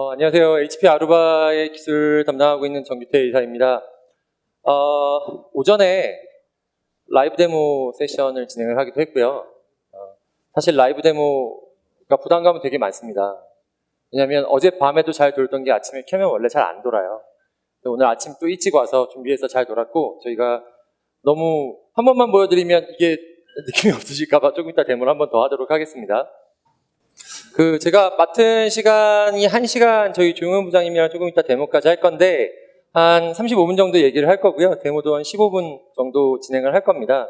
안녕하세요. HP 아루바의 기술 담당하고 있는 정규태 이사입니다. 오전에 라이브 데모 세션을 진행을 하기도 했고요. 사실 라이브 데모가 부담감은 되게 많습니다. 왜냐하면 어젯밤에도 잘 돌던 게 아침에 켜면 원래 잘 안 돌아요. 오늘 아침 또 일찍 와서 준비해서 잘 돌았고, 저희가 너무 한 번만 보여드리면 이게 느낌이 없으실까봐 조금 이따 데모를 한 번 더 하도록 하겠습니다. 제가 맡은 시간이 1시간 저희 조용현 부장님이랑 조금 이따 데모까지 할 건데, 한 35분 정도 얘기를 할 거고요. 데모도 한 15분 정도 진행을 할 겁니다.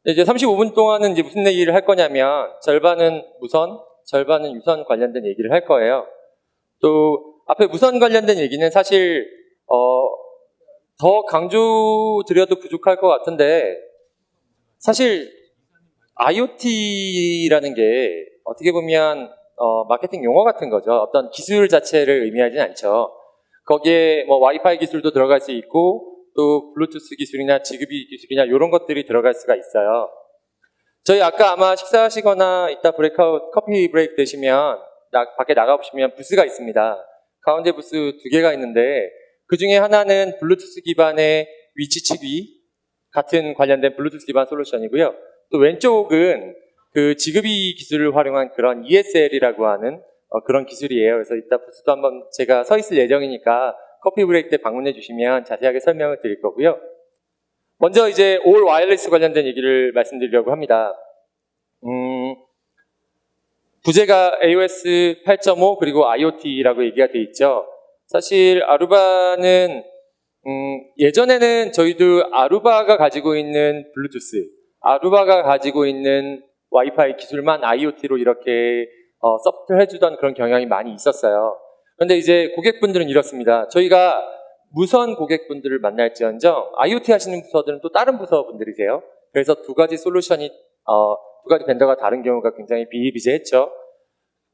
이제 35분 동안은 이제 무슨 얘기를 할 거냐면, 절반은 무선, 절반은 유선 관련된 얘기를 할 거예요. 또, 앞에 무선 관련된 얘기는 사실, 더 강조드려도 부족할 것 같은데, 사실, IoT라는 게 어떻게 보면 마케팅 용어 같은 거죠. 어떤 기술 자체를 의미하진 않죠. 거기에 뭐 와이파이 기술도 들어갈 수 있고 또 블루투스 기술이나 지그비 기술이나 이런 것들이 들어갈 수가 있어요. 저희 아까 아마 식사하시거나 이따 브레이크아웃 커피 브레이크 되시면 밖에 나가보시면 부스가 있습니다. 가운데 부스 2개가 있는데 그 중에 하나는 블루투스 기반의 위치 측위 같은 관련된 블루투스 기반 솔루션이고요. 또 왼쪽은 그 지그비 기술을 활용한 그런 ESL이라고 하는 그런 기술이에요. 그래서 이따 부스도 한번 제가 서 있을 예정이니까 커피 브레이크 때 방문해 주시면 자세하게 설명을 드릴 거고요. 먼저 이제 올 와이어리스 관련된 얘기를 말씀드리려고 합니다. 부제가 AOS 8.5 그리고 IoT라고 얘기가 돼 있죠. 사실 아루바는 예전에는 저희도 아루바가 가지고 있는 블루투스, 아루바가 가지고 있는 와이파이 기술만 IoT로 이렇게 서포트를 해주던 그런 경향이 많이 있었어요. 그런데 이제 고객분들은 이렇습니다. 저희가 무선 고객분들을 만날지언정 IoT 하시는 부서들은 또 다른 부서분들이세요. 그래서 두 가지 솔루션이 두 가지 벤더가 다른 경우가 굉장히 비일비재했죠.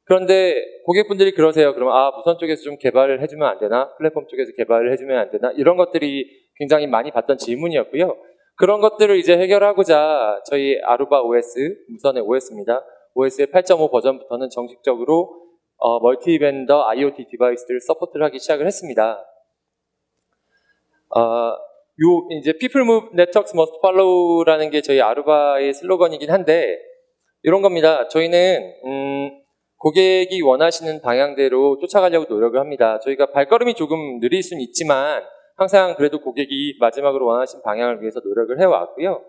그런데 고객분들이 그러세요. 그럼 무선 쪽에서 좀 개발을 해주면 안 되나? 플랫폼 쪽에서 개발을 해주면 안 되나? 이런 것들이 굉장히 많이 받던 질문이었고요. 그런 것들을 이제 해결하고자 저희 아루바 OS, 무선의 OS입니다. OS의 8.5 버전부터는 정식적으로 멀티 벤더 IoT 디바이스들을 서포트를 하기 시작을 했습니다. 이제 People Move Networks Must Follow라는 게 저희 아루바의 슬로건이긴 한데 이런 겁니다. 저희는 고객이 원하시는 방향대로 쫓아가려고 노력을 합니다. 저희가 발걸음이 조금 느릴 수는 있지만 항상 그래도 고객이 마지막으로 원하시는 방향을 위해서 노력을 해왔고요.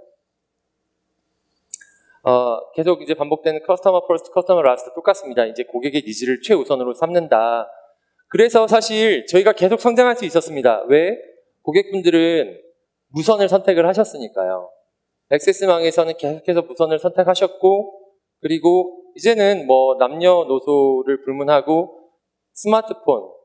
계속 이제 반복되는 커스터머 퍼스트, 커스터머 라스트 똑같습니다. 이제 고객의 니즈를 최우선으로 삼는다. 그래서 사실 저희가 계속 성장할 수 있었습니다. 왜? 고객분들은 무선을 선택을 하셨으니까요. 액세스망에서는 계속해서 무선을 선택하셨고 그리고 이제는 뭐 남녀노소를 불문하고 스마트폰,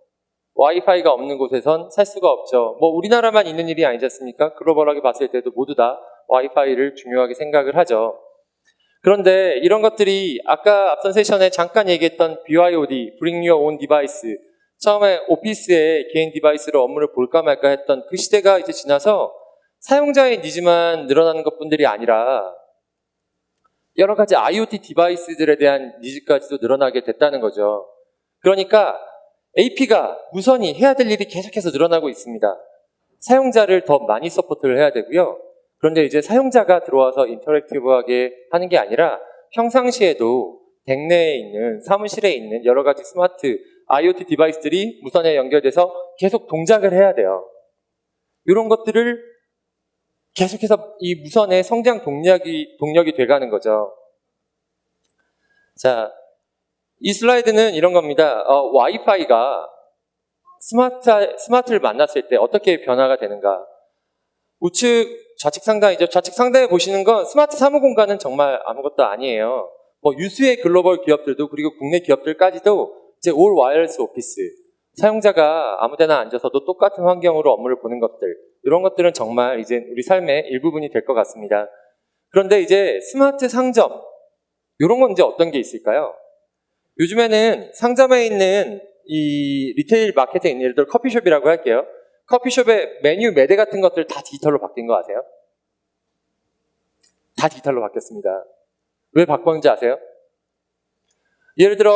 와이파이가 없는 곳에선 살 수가 없죠. 뭐 우리나라만 있는 일이 아니지 않습니까? 글로벌하게 봤을 때도 모두 다 와이파이를 중요하게 생각을 하죠. 그런데 이런 것들이 아까 앞선 세션에 잠깐 얘기했던 BYOD, Bring Your Own Device, 처음에 오피스에 개인 디바이스로 업무를 볼까 말까 했던 그 시대가 이제 지나서 사용자의 니즈만 늘어나는 것뿐들이 아니라 여러 가지 IoT 디바이스들에 대한 니즈까지도 늘어나게 됐다는 거죠. 그러니까 AP가 무선이 해야 될 일이 계속해서 늘어나고 있습니다. 사용자를 더 많이 서포트를 해야 되고요. 그런데 이제 사용자가 들어와서 인터랙티브하게 하는 게 아니라 평상시에도 댁내에 있는 사무실에 있는 여러 가지 스마트 IoT 디바이스들이 무선에 연결돼서 계속 동작을 해야 돼요. 이런 것들을 계속해서 이 무선의 성장 동력이 돼가는 거죠. 자, 이 슬라이드는 이런 겁니다. 와이파이가 스마트를 만났을 때 어떻게 변화가 되는가. 우측 좌측 상단이죠. 좌측 상단에 보시는 건 스마트 사무 공간은 정말 아무것도 아니에요. 뭐 유수의 글로벌 기업들도 그리고 국내 기업들까지도 이제 올 와이어리스 오피스, 사용자가 아무데나 앉아서도 똑같은 환경으로 업무를 보는 것들, 이런 것들은 정말 이제 우리 삶의 일부분이 될 것 같습니다. 그런데 이제 스마트 상점, 이런 건 이제 어떤 게 있을까요? 요즘에는 상점에 있는 이 리테일 마켓에 있는 예를 들어 커피숍이라고 할게요. 커피숍의 메뉴 매대 같은 것들 다 디지털로 바뀐 거 아세요? 다 디지털로 바뀌었습니다. 왜 바꿨는지 아세요? 예를 들어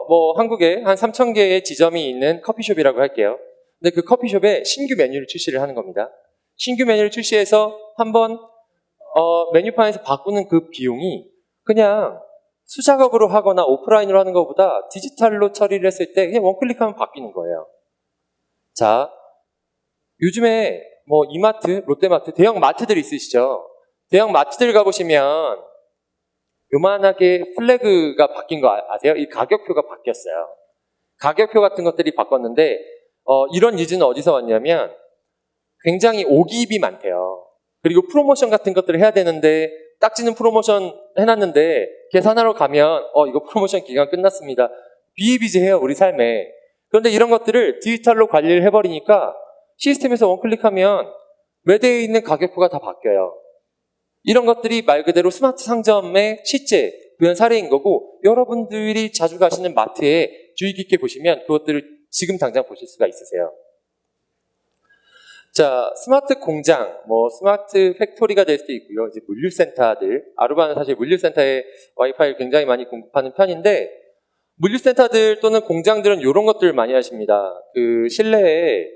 뭐 한국에 한 3,000개의 지점이 있는 커피숍이라고 할게요. 근데 그 커피숍에 신규 메뉴를 출시를 하는 겁니다. 신규 메뉴를 출시해서 한번 메뉴판에서 바꾸는 그 비용이 그냥 수작업으로 하거나 오프라인으로 하는 것보다 디지털로 처리를 했을 때 그냥 원클릭하면 바뀌는 거예요. 자, 요즘에 뭐 이마트, 롯데마트, 대형 마트들 있으시죠? 대형 마트들 가보시면 요만하게 플래그가 바뀐 거 아세요? 이 가격표가 바뀌었어요. 가격표 같은 것들이 바꿨는데 이런 뉴스는 어디서 왔냐면 굉장히 오기입이 많대요. 그리고 프로모션 같은 것들을 해야 되는데 딱지는 프로모션 해놨는데 계산하러 가면 이거 프로모션 기간 끝났습니다. 비일비재해요, 우리 삶에. 그런데 이런 것들을 디지털로 관리를 해버리니까 시스템에서 원클릭하면 매대에 있는 가격표가 다 바뀌어요. 이런 것들이 말 그대로 스마트 상점의 실제 그런 사례인 거고, 여러분들이 자주 가시는 마트에 주의 깊게 보시면 그것들을 지금 당장 보실 수가 있으세요. 자, 스마트 공장, 뭐 스마트 팩토리가 될 수도 있고요. 이제 물류센터들, 아루바는 사실 물류센터에 와이파이를 굉장히 많이 공급하는 편인데, 물류센터들 또는 공장들은 이런 것들을 많이 하십니다. 그 실내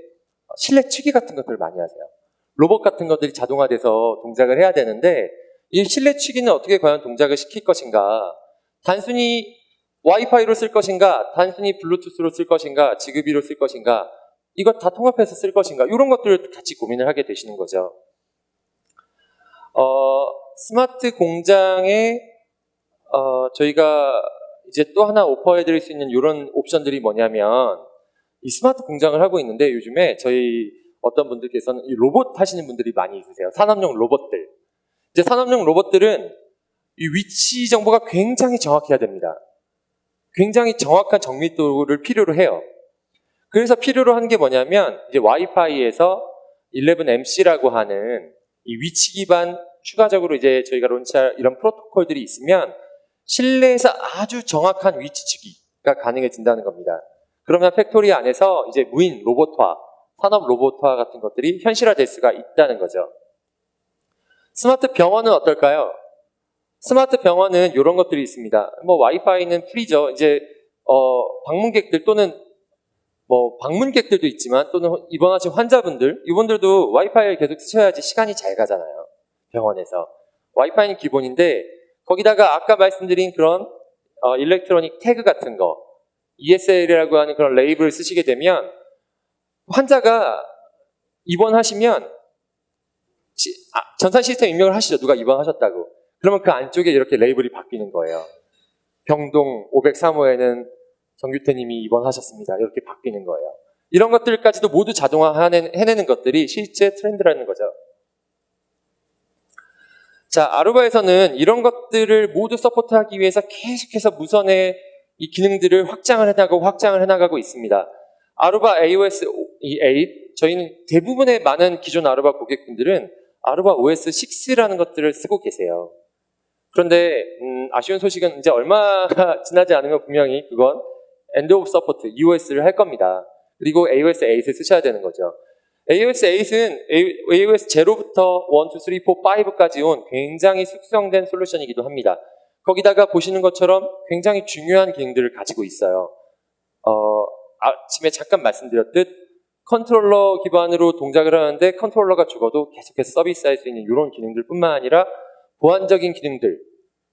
치기 같은 것들을 많이 하세요. 로봇 같은 것들이 자동화돼서 동작을 해야 되는데, 이 실내 치기는 어떻게 과연 동작을 시킬 것인가? 단순히 와이파이로 쓸 것인가? 단순히 블루투스로 쓸 것인가? 지그비로 쓸 것인가? 이거 다 통합해서 쓸 것인가? 이런 것들을 같이 고민을 하게 되시는 거죠. 스마트 공장에 저희가 이제 또 하나 오퍼해드릴 수 있는 이런 옵션들이 뭐냐면, 이 스마트 공장을 하고 있는데 요즘에 저희 어떤 분들께서는 이 로봇 하시는 분들이 많이 있으세요. 산업용 로봇들. 이제 산업용 로봇들은 이 위치 정보가 굉장히 정확해야 됩니다. 굉장히 정확한 정밀도를 필요로 해요. 그래서 필요로 하는 게 뭐냐면, 이제 와이파이에서 11MC라고 하는 이 위치 기반 추가적으로 이제 저희가 론치할 이런 프로토콜들이 있으면 실내에서 아주 정확한 위치 추기가 가능해진다는 겁니다. 그러면 팩토리 안에서 이제 무인 로봇화, 산업 로봇화 같은 것들이 현실화될 수가 있다는 거죠. 스마트 병원은 어떨까요? 스마트 병원은 이런 것들이 있습니다. 뭐 와이파이는 프리죠. 이제 방문객들 또는 뭐 방문객들도 있지만 또는 입원하신 환자분들, 이분들도 와이파이를 계속 쓰셔야지 시간이 잘 가잖아요. 병원에서. 와이파이는 기본인데 거기다가 아까 말씀드린 그런 일렉트로닉 태그 같은 거, ESL이라고 하는 그런 레이블을 쓰시게 되면 환자가 입원하시면 전산 시스템 입력을 하시죠. 누가 입원하셨다고. 그러면 그 안쪽에 이렇게 레이블이 바뀌는 거예요. 병동 503호에는 정규태님이 입원하셨습니다. 이렇게 바뀌는 거예요. 이런 것들까지도 모두 자동화 해내는 것들이 실제 트렌드라는 거죠. 자, 아루바에서는 이런 것들을 모두 서포트하기 위해서 계속해서 무선의 이 기능들을 확장을 해나가고 있습니다. 아루바 AOS 8, 저희는 대부분의 많은 기존 아루바 고객분들은 아루바 OS 6라는 것들을 쓰고 계세요. 그런데 아쉬운 소식은 이제 얼마 지나지 않으면 분명히 그건 End of Support, EOS를 할 겁니다. 그리고 AOS 8을 쓰셔야 되는 거죠. AOS 8은 AOS 0부터 1, 2, 3, 4, 5까지 온 굉장히 숙성된 솔루션이기도 합니다. 거기다가 보시는 것처럼 굉장히 중요한 기능들을 가지고 있어요. 아침에 잠깐 말씀드렸듯 컨트롤러 기반으로 동작을 하는데 컨트롤러가 죽어도 계속해서 서비스할 수 있는 이런 기능들 뿐만 아니라 보안적인 기능들,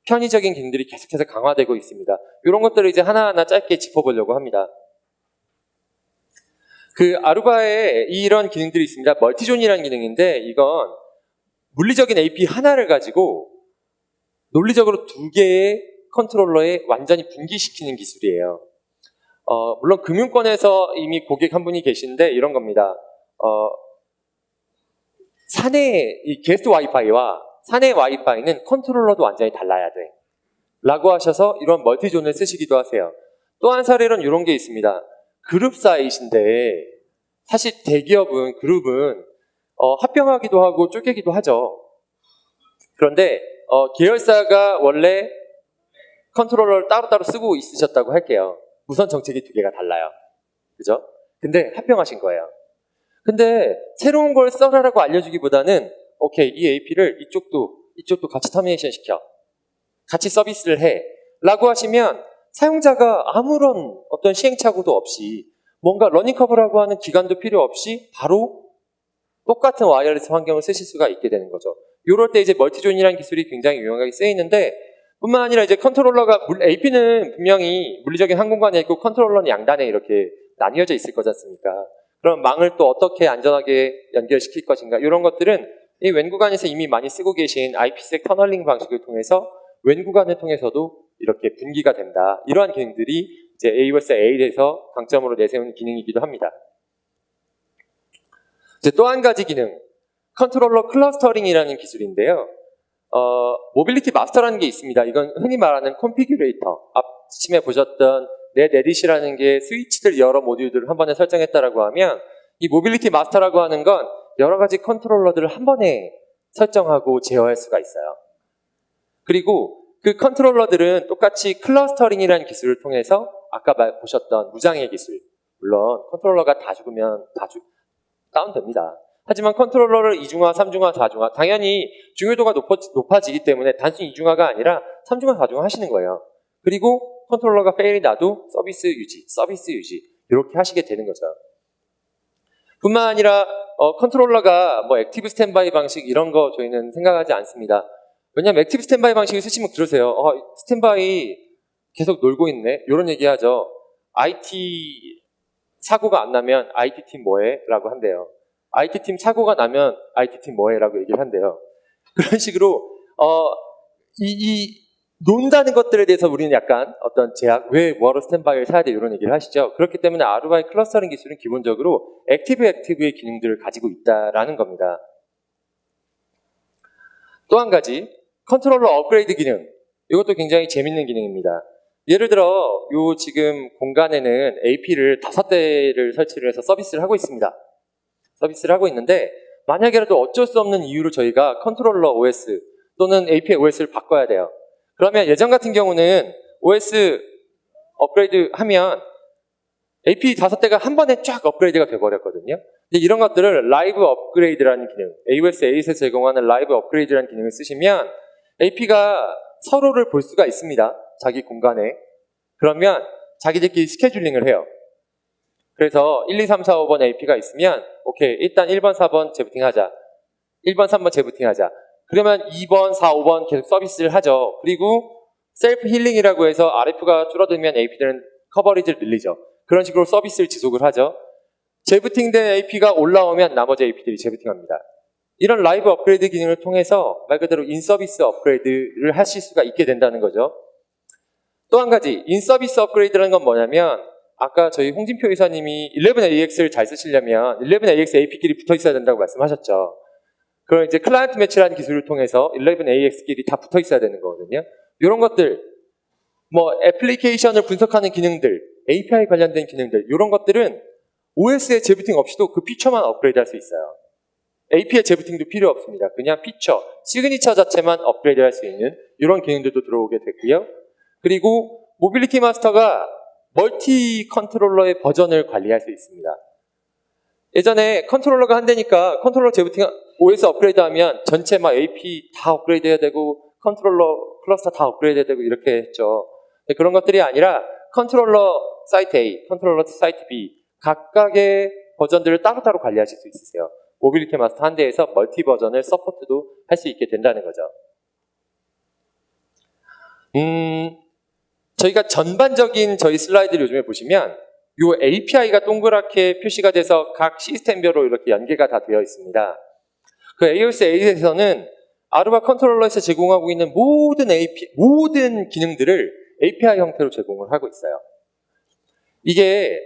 편의적인 기능들이 계속해서 강화되고 있습니다. 이런 것들을 이제 하나하나 짧게 짚어보려고 합니다. 그 아루바에 이런 기능들이 있습니다. 멀티존이라는 기능인데 이건 물리적인 AP 하나를 가지고 논리적으로 두 개의 컨트롤러에 완전히 분기시키는 기술이에요. 물론 금융권에서 이미 고객 한 분이 계신데 이런 겁니다. 사내 이 게스트 와이파이와 사내 와이파이는 컨트롤러도 완전히 달라야 돼 라고 하셔서 이런 멀티존을 쓰시기도 하세요. 또 한 사례로는 이런 게 있습니다. 그룹 사이트인데 사실 대기업은 그룹은 합병하기도 하고 쪼개기도 하죠. 그런데 계열사가 원래 컨트롤러를 따로따로 쓰고 있으셨다고 할게요. 무선 정책이 두 개가 달라요. 그죠? 근데 합병하신 거예요. 근데 새로운 걸 써라라고 알려주기보다는 오케이, 이 AP를 이쪽도 같이 터미네이션 시켜. 같이 서비스를 해. 라고 하시면 사용자가 아무런 어떤 시행착오도 없이 뭔가 러닝커브라고 하는 기간도 필요 없이 바로 똑같은 와이어리스 환경을 쓰실 수가 있게 되는 거죠. 이럴 때 이제 멀티존이라는 기술이 굉장히 유용하게 쓰이는데 뿐만 아니라 이제 컨트롤러가 AP는 분명히 물리적인 한 공간에 있고 컨트롤러는 양단에 이렇게 나뉘어져 있을 거지 않습니까? 그럼 망을 또 어떻게 안전하게 연결시킬 것인가 이런 것들은 이 웬 구간에서 이미 많이 쓰고 계신 IPsec 터널링 방식을 통해서 웬 구간을 통해서도 이렇게 분기가 된다. 이러한 기능들이 이제 AOS 8에서 강점으로 내세운 기능이기도 합니다. 이제 또 한 가지 기능, 컨트롤러 클러스터링이라는 기술인데요. 모빌리티 마스터라는 게 있습니다. 이건 흔히 말하는 컨피규레이터. 아침에 보셨던 넷 에디시라는 게 스위치들 여러 모듈들을 한 번에 설정했다라고 하면 이 모빌리티 마스터라고 하는 건 여러 가지 컨트롤러들을 한 번에 설정하고 제어할 수가 있어요. 그리고 그 컨트롤러들은 똑같이 클러스터링이라는 기술을 통해서 아까 보셨던 무장애 기술, 물론 컨트롤러가 다 죽으면 다운됩니다. 하지만 컨트롤러를 2중화, 3중화, 4중화 당연히 중요도가 높아지기 때문에 단순히 2중화가 아니라 3중화, 4중화 하시는 거예요. 그리고 컨트롤러가 페일이 나도 서비스 유지 이렇게 하시게 되는 거죠. 뿐만 아니라 컨트롤러가 뭐 액티브 스탠바이 방식 이런 거 저희는 생각하지 않습니다. 왜냐하면 액티브 스탠바이 방식을 쓰시면 그러세요. 스탠바이 계속 놀고 있네. 이런 얘기 하죠. IT 사고가 안 나면 IT팀 뭐해? 라고 한대요. IT팀 사고가 나면 IT팀 뭐해? 라고 얘기를 한대요. 그런 식으로 논다는 것들에 대해서 우리는 약간 어떤 제약, 왜 뭐하러 스탠바이를 사야 돼? 이런 얘기를 하시죠. 그렇기 때문에 아루바의 클러스터링 기술은 기본적으로 액티브의 기능들을 가지고 있다라는 겁니다. 또 한 가지, 컨트롤러 업그레이드 기능. 이것도 굉장히 재밌는 기능입니다. 예를 들어, 요 지금 공간에는 AP를 5대를 설치를 해서 서비스를 하고 있습니다. 서비스를 하고 있는데, 만약에라도 어쩔 수 없는 이유로 저희가 컨트롤러 OS 또는 AP의 OS를 바꿔야 돼요. 그러면 예전 같은 경우는 OS 업그레이드 하면 AP 5대가 한 번에 쫙 업그레이드가 돼버렸거든요. 근데 이런 것들을 라이브 업그레이드라는 기능, AOS 8에서 제공하는 라이브 업그레이드라는 기능을 쓰시면 AP가 서로를 볼 수가 있습니다. 자기 공간에. 그러면 자기들끼리 스케줄링을 해요. 그래서 1, 2, 3, 4, 5번 AP가 있으면 오케이, 일단 1번, 4번 재부팅하자. 1번, 3번 재부팅하자. 그러면 2번, 4, 5번 계속 서비스를 하죠. 그리고 셀프 힐링이라고 해서 RF가 줄어들면 AP들은 커버리지를 늘리죠. 그런 식으로 서비스를 지속을 하죠. 재부팅된 AP가 올라오면 나머지 AP들이 재부팅합니다. 이런 라이브 업그레이드 기능을 통해서 말 그대로 인서비스 업그레이드를 하실 수가 있게 된다는 거죠. 또 한 가지, 인서비스 업그레이드라는 건 뭐냐면 아까 저희 홍진표 이사님이 11AX를 잘 쓰시려면 11AX AP끼리 붙어 있어야 된다고 말씀하셨죠. 그럼 이제 클라이언트 매치라는 기술을 통해서 11AX끼리 다 붙어 있어야 되는 거거든요. 이런 것들, 뭐 애플리케이션을 분석하는 기능들, API 관련된 기능들, 이런 것들은 OS의 재부팅 없이도 그 피처만 업그레이드 할 수 있어요. AP의 재부팅도 필요 없습니다. 그냥 피처, 시그니처 자체만 업그레이드 할 수 있는 이런 기능들도 들어오게 됐고요. 그리고 모빌리티 마스터가 멀티 컨트롤러의 버전을 관리할 수 있습니다. 예전에 컨트롤러가 한 대니까 컨트롤러 재부팅 OS 업그레이드 하면 전체 막 AP 다 업그레이드 해야 되고 컨트롤러 클러스터 다 업그레이드 해야 되고 이렇게 했죠. 근데 그런 것들이 아니라 컨트롤러 사이트 A, 컨트롤러 사이트 B 각각의 버전들을 따로따로 관리하실 수 있으세요. 모빌리티 마스터 한 대에서 멀티 버전을 서포트도 할 수 있게 된다는 거죠. 저희가 전반적인 저희 슬라이드를 요즘에 보시면 이 API가 동그랗게 표시가 돼서 각 시스템별로 이렇게 연계가 다 되어 있습니다. 그 AOS 8에서는 아루바 컨트롤러에서 제공하고 있는 모든 기능들을 API 형태로 제공을 하고 있어요. 이게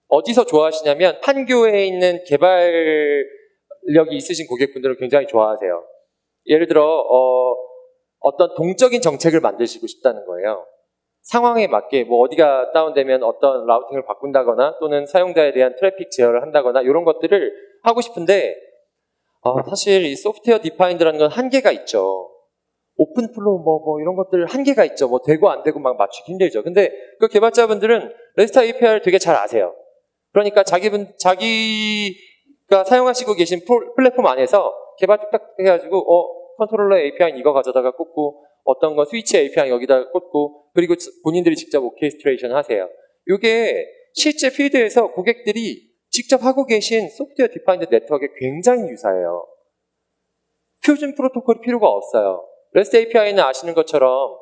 어디서 좋아하시냐면 판교에 있는 개발력이 있으신 고객분들은 굉장히 좋아하세요. 예를 들어 어떤 동적인 정책을 만드시고 싶다는 거예요. 상황에 맞게 뭐 어디가 다운되면 어떤 라우팅을 바꾼다거나 또는 사용자에 대한 트래픽 제어를 한다거나 이런 것들을 하고 싶은데 사실 이 소프트웨어 디파인드라는 건 한계가 있죠. 오픈플로우 뭐 이런 것들 한계가 있죠. 뭐 되고 안 되고 막 맞추기 힘들죠. 근데 그 개발자분들은 REST API를 되게 잘 아세요. 그러니까 자기가 사용하시고 계신 플랫폼 안에서 개발 뚝딱 해가지고 컨트롤러 API는 이거 가져다가 꽂고 어떤 거 스위치 API 여기다 꽂고 그리고 본인들이 직접 오케스트레이션 하세요. 이게 실제 필드에서 고객들이 직접 하고 계신 소프트웨어 디파인드 네트워크에 굉장히 유사해요. 퓨전 프로토콜이 필요가 없어요. REST API는 아시는 것처럼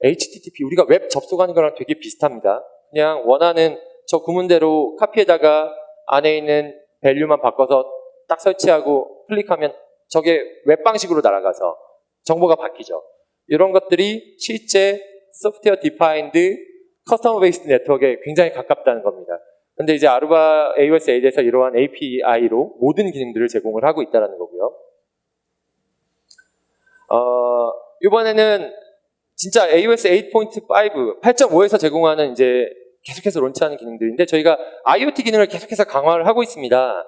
HTTP, 우리가 웹 접속하는 거랑 되게 비슷합니다. 그냥 원하는 저 구문대로 카피에다가 안에 있는 밸류만 바꿔서 딱 설치하고 클릭하면 저게 웹 방식으로 날아가서 정보가 바뀌죠. 이런 것들이 실제 소프트웨어 디파인드 커스터머 베이스드 네트워크에 굉장히 가깝다는 겁니다. 근데 이제 아루바 AOS 8에서 이러한 API로 모든 기능들을 제공을 하고 있다는 거고요. 이번에는 진짜 AOS 8.5, 8.5에서 제공하는 이제 계속해서 론치하는 기능들인데 저희가 IoT 기능을 계속해서 강화를 하고 있습니다.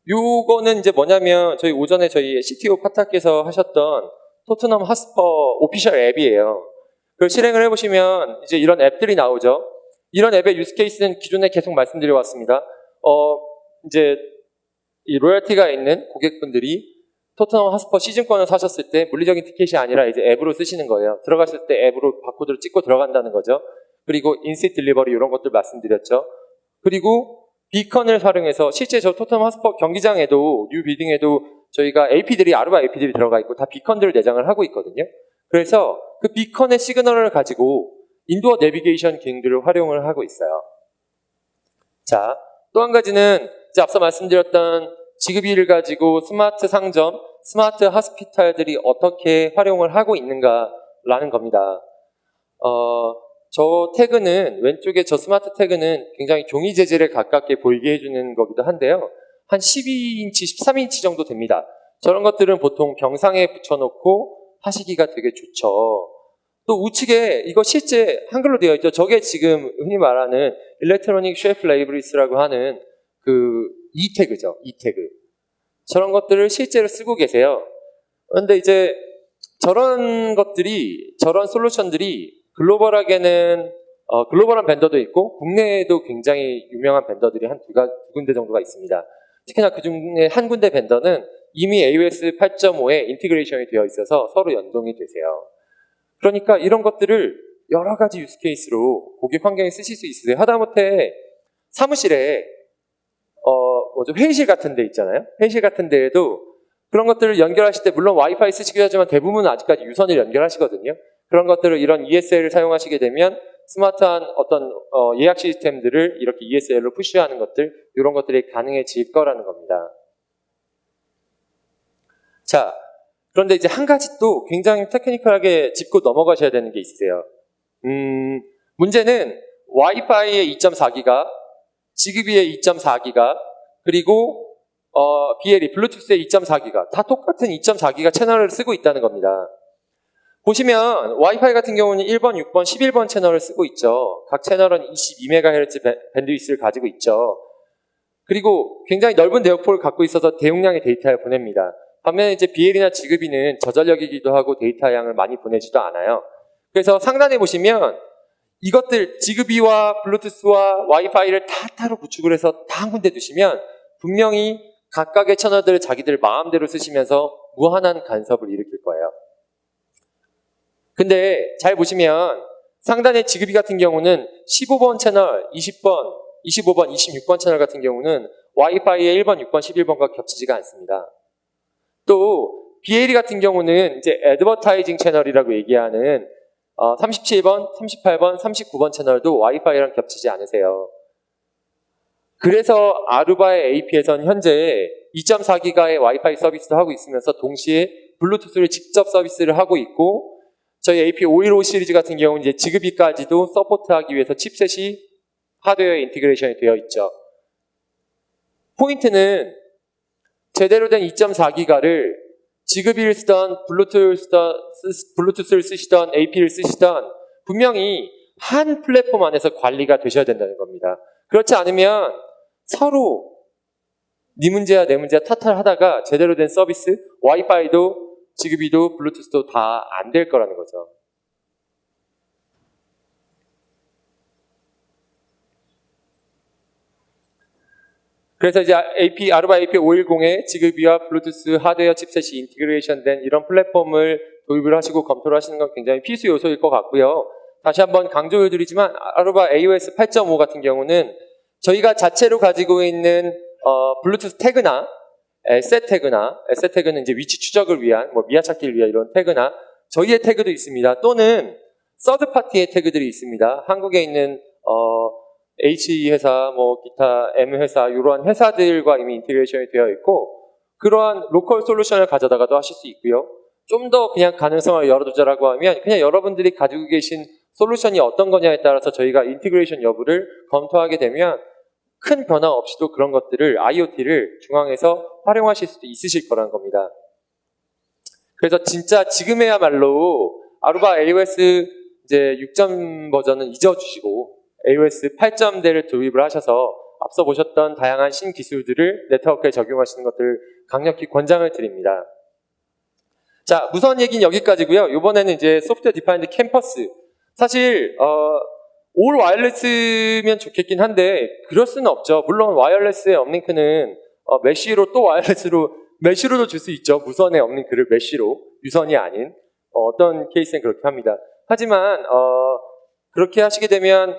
요거는 이제 뭐냐면 저희 오전에 저희 CTO 파타께서 하셨던 토트넘 하스퍼 오피셜 앱이에요. 그걸 실행을 해보시면 이제 이런 앱들이 나오죠. 이런 앱의 유스 케이스는 기존에 계속 말씀드려 왔습니다. 이제 이 로열티가 있는 고객분들이 토트넘 하스퍼 시즌권을 사셨을 때 물리적인 티켓이 아니라 이제 앱으로 쓰시는 거예요. 들어갔을 때 앱으로 바코드를 찍고 들어간다는 거죠. 그리고 인시트 딜리버리 이런 것들 말씀드렸죠. 그리고 비컨을 활용해서 실제 저 토트넘 하스퍼 경기장에도 뉴 빌딩에도 저희가 AP들이 아루바 AP들이 들어가 있고 다 비컨들을 내장을 하고 있거든요. 그래서 그 비컨의 시그널을 가지고 인도어 내비게이션 기능들을 활용을 하고 있어요. 자, 또 한 가지는 이제 앞서 말씀드렸던 지급이를 가지고 스마트 상점, 스마트 하스피탈들이 어떻게 활용을 하고 있는가라는 겁니다. 저 태그는 왼쪽에 저 스마트 태그는 굉장히 종이 재질에 가깝게 보이게 해주는 거기도 한데요. 한 12인치, 13인치 정도 됩니다. 저런 것들은 보통 병상에 붙여놓고 하시기가 되게 좋죠. 또 우측에 이거 실제 한글로 되어 있죠. 저게 지금 흔히 말하는 일렉트로닉 쉘프 레이블리스라고 하는 그 이 태그죠. 이 태그. 저런 것들을 실제로 쓰고 계세요. 그런데 이제 저런 것들이, 저런 솔루션들이 글로벌하게는 글로벌한 벤더도 있고 국내에도 굉장히 유명한 벤더들이 한 두 군데 정도가 있습니다. 특히나 그 중에 한 군데 벤더는 이미 AOS 8.5에 인티그레이션이 되어 있어서 서로 연동이 되세요. 그러니까 이런 것들을 여러 가지 유스 케이스로 고객 환경에 쓰실 수 있으세요. 하다못해 사무실에 회의실 같은 데 있잖아요. 회의실 같은 데에도 그런 것들을 연결하실 때 물론 와이파이 쓰시기도 하지만 대부분은 아직까지 유선을 연결하시거든요. 그런 것들을 이런 ESL을 사용하시게 되면 스마트한 어떤 예약 시스템들을 이렇게 ESL로 푸시하는 것들, 이런 것들이 가능해질 거라는 겁니다. 자, 그런데 이제 한 가지 또 굉장히 테크니컬하게 짚고 넘어가셔야 되는 게 있으세요. 문제는 와이파이의 2.4기가, 지그비의 2.4기가, 그리고 BLE, 블루투스의 2.4기가 다 똑같은 2.4기가 채널을 쓰고 있다는 겁니다. 보시면 와이파이 같은 경우는 1번, 6번, 11번 채널을 쓰고 있죠. 각 채널은 22MHz 밴드위스를 가지고 있죠. 그리고 굉장히 넓은 네트워크를 갖고 있어서 대용량의 데이터를 보냅니다. 반면에 이제 BLE나 지그비는 저전력이기도 하고 데이터 양을 많이 보내지도 않아요. 그래서 상단에 보시면 이것들 지그비와 블루투스와 와이파이를 다 따로 구축을 해서 다 한 군데 두시면 분명히 각각의 채널들을 자기들 마음대로 쓰시면서 무한한 간섭을 일으킬 거예요. 근데 잘 보시면 상단의 지그비 같은 경우는 15번 채널, 20번, 25번, 26번 채널 같은 경우는 와이파이의 1번, 6번, 11번과 겹치지가 않습니다. 또 BLE 같은 경우는 이제 애드버타이징 채널이라고 얘기하는 37번, 38번, 39번 채널도 와이파이랑 겹치지 않으세요. 그래서 아루바의 AP에서는 현재 2.4기가의 와이파이 서비스도 하고 있으면서 동시에 블루투스를 직접 서비스를 하고 있고 저희 AP515 시리즈 같은 경우는 이제 지그비까지도 서포트하기 위해서 칩셋이 하드웨어 인티그레이션이 되어 있죠. 포인트는 제대로 된 2.4기가를 지그비를 쓰던 블루투스를 쓰시던 AP를 쓰시던 분명히 한 플랫폼 안에서 관리가 되셔야 된다는 겁니다. 그렇지 않으면 서로 네 문제야 내 문제야 탓하다가 제대로 된 서비스, 와이파이도 지그비도 블루투스도 다 안 될 거라는 거죠. 그래서 이제 아루바 AP510에 지그비와 블루투스 하드웨어 칩셋이 인티그레이션 된 이런 플랫폼을 도입을 하시고 검토를 하시는 건 굉장히 필수 요소일 것 같고요. 다시 한번 강조해드리지만 아루바 AOS 8.5 같은 경우는 저희가 자체로 가지고 있는 블루투스 태그나 에셋 태그는 이제 위치 추적을 위한 미아 찾기를 위한 이런 태그나 저희의 태그도 있습니다. 또는 서드 파티의 태그들이 있습니다. 한국에 있는 H 회사, 기타 M 회사 이러한 회사들과 이미 인테그레이션이 되어 있고 그러한 로컬 솔루션을 가져다가도 하실 수 있고요. 좀 더 그냥 가능성을 열어두자라고 하면 그냥 여러분들이 가지고 계신 솔루션이 어떤 거냐에 따라서 저희가 인티그레이션 여부를 검토하게 되면 큰 변화 없이도 그런 것들을 IoT를 중앙에서 활용하실 수도 있으실 거라는 겁니다. 그래서 진짜 지금에야말로 아루바 AOS 이제 6점 버전은 잊어주시고 AOS 8.0를 도입을 하셔서 앞서 보셨던 다양한 신기술들을 네트워크에 적용하시는 것들을 강력히 권장을 드립니다. 자, 무선 얘기는 여기까지고요. 이번에는 이제 소프트웨어 디파인드 캠퍼스. 사실 올 와이어리스면 좋겠긴 한데 그럴 수는 없죠. 물론 와이어리스의 업링크는 메쉬로 또 메쉬로도 줄 수 있죠. 무선의 업링크를 메쉬로, 유선이 아닌 어떤 케이스는 그렇게 합니다. 하지만 그렇게 하시게 되면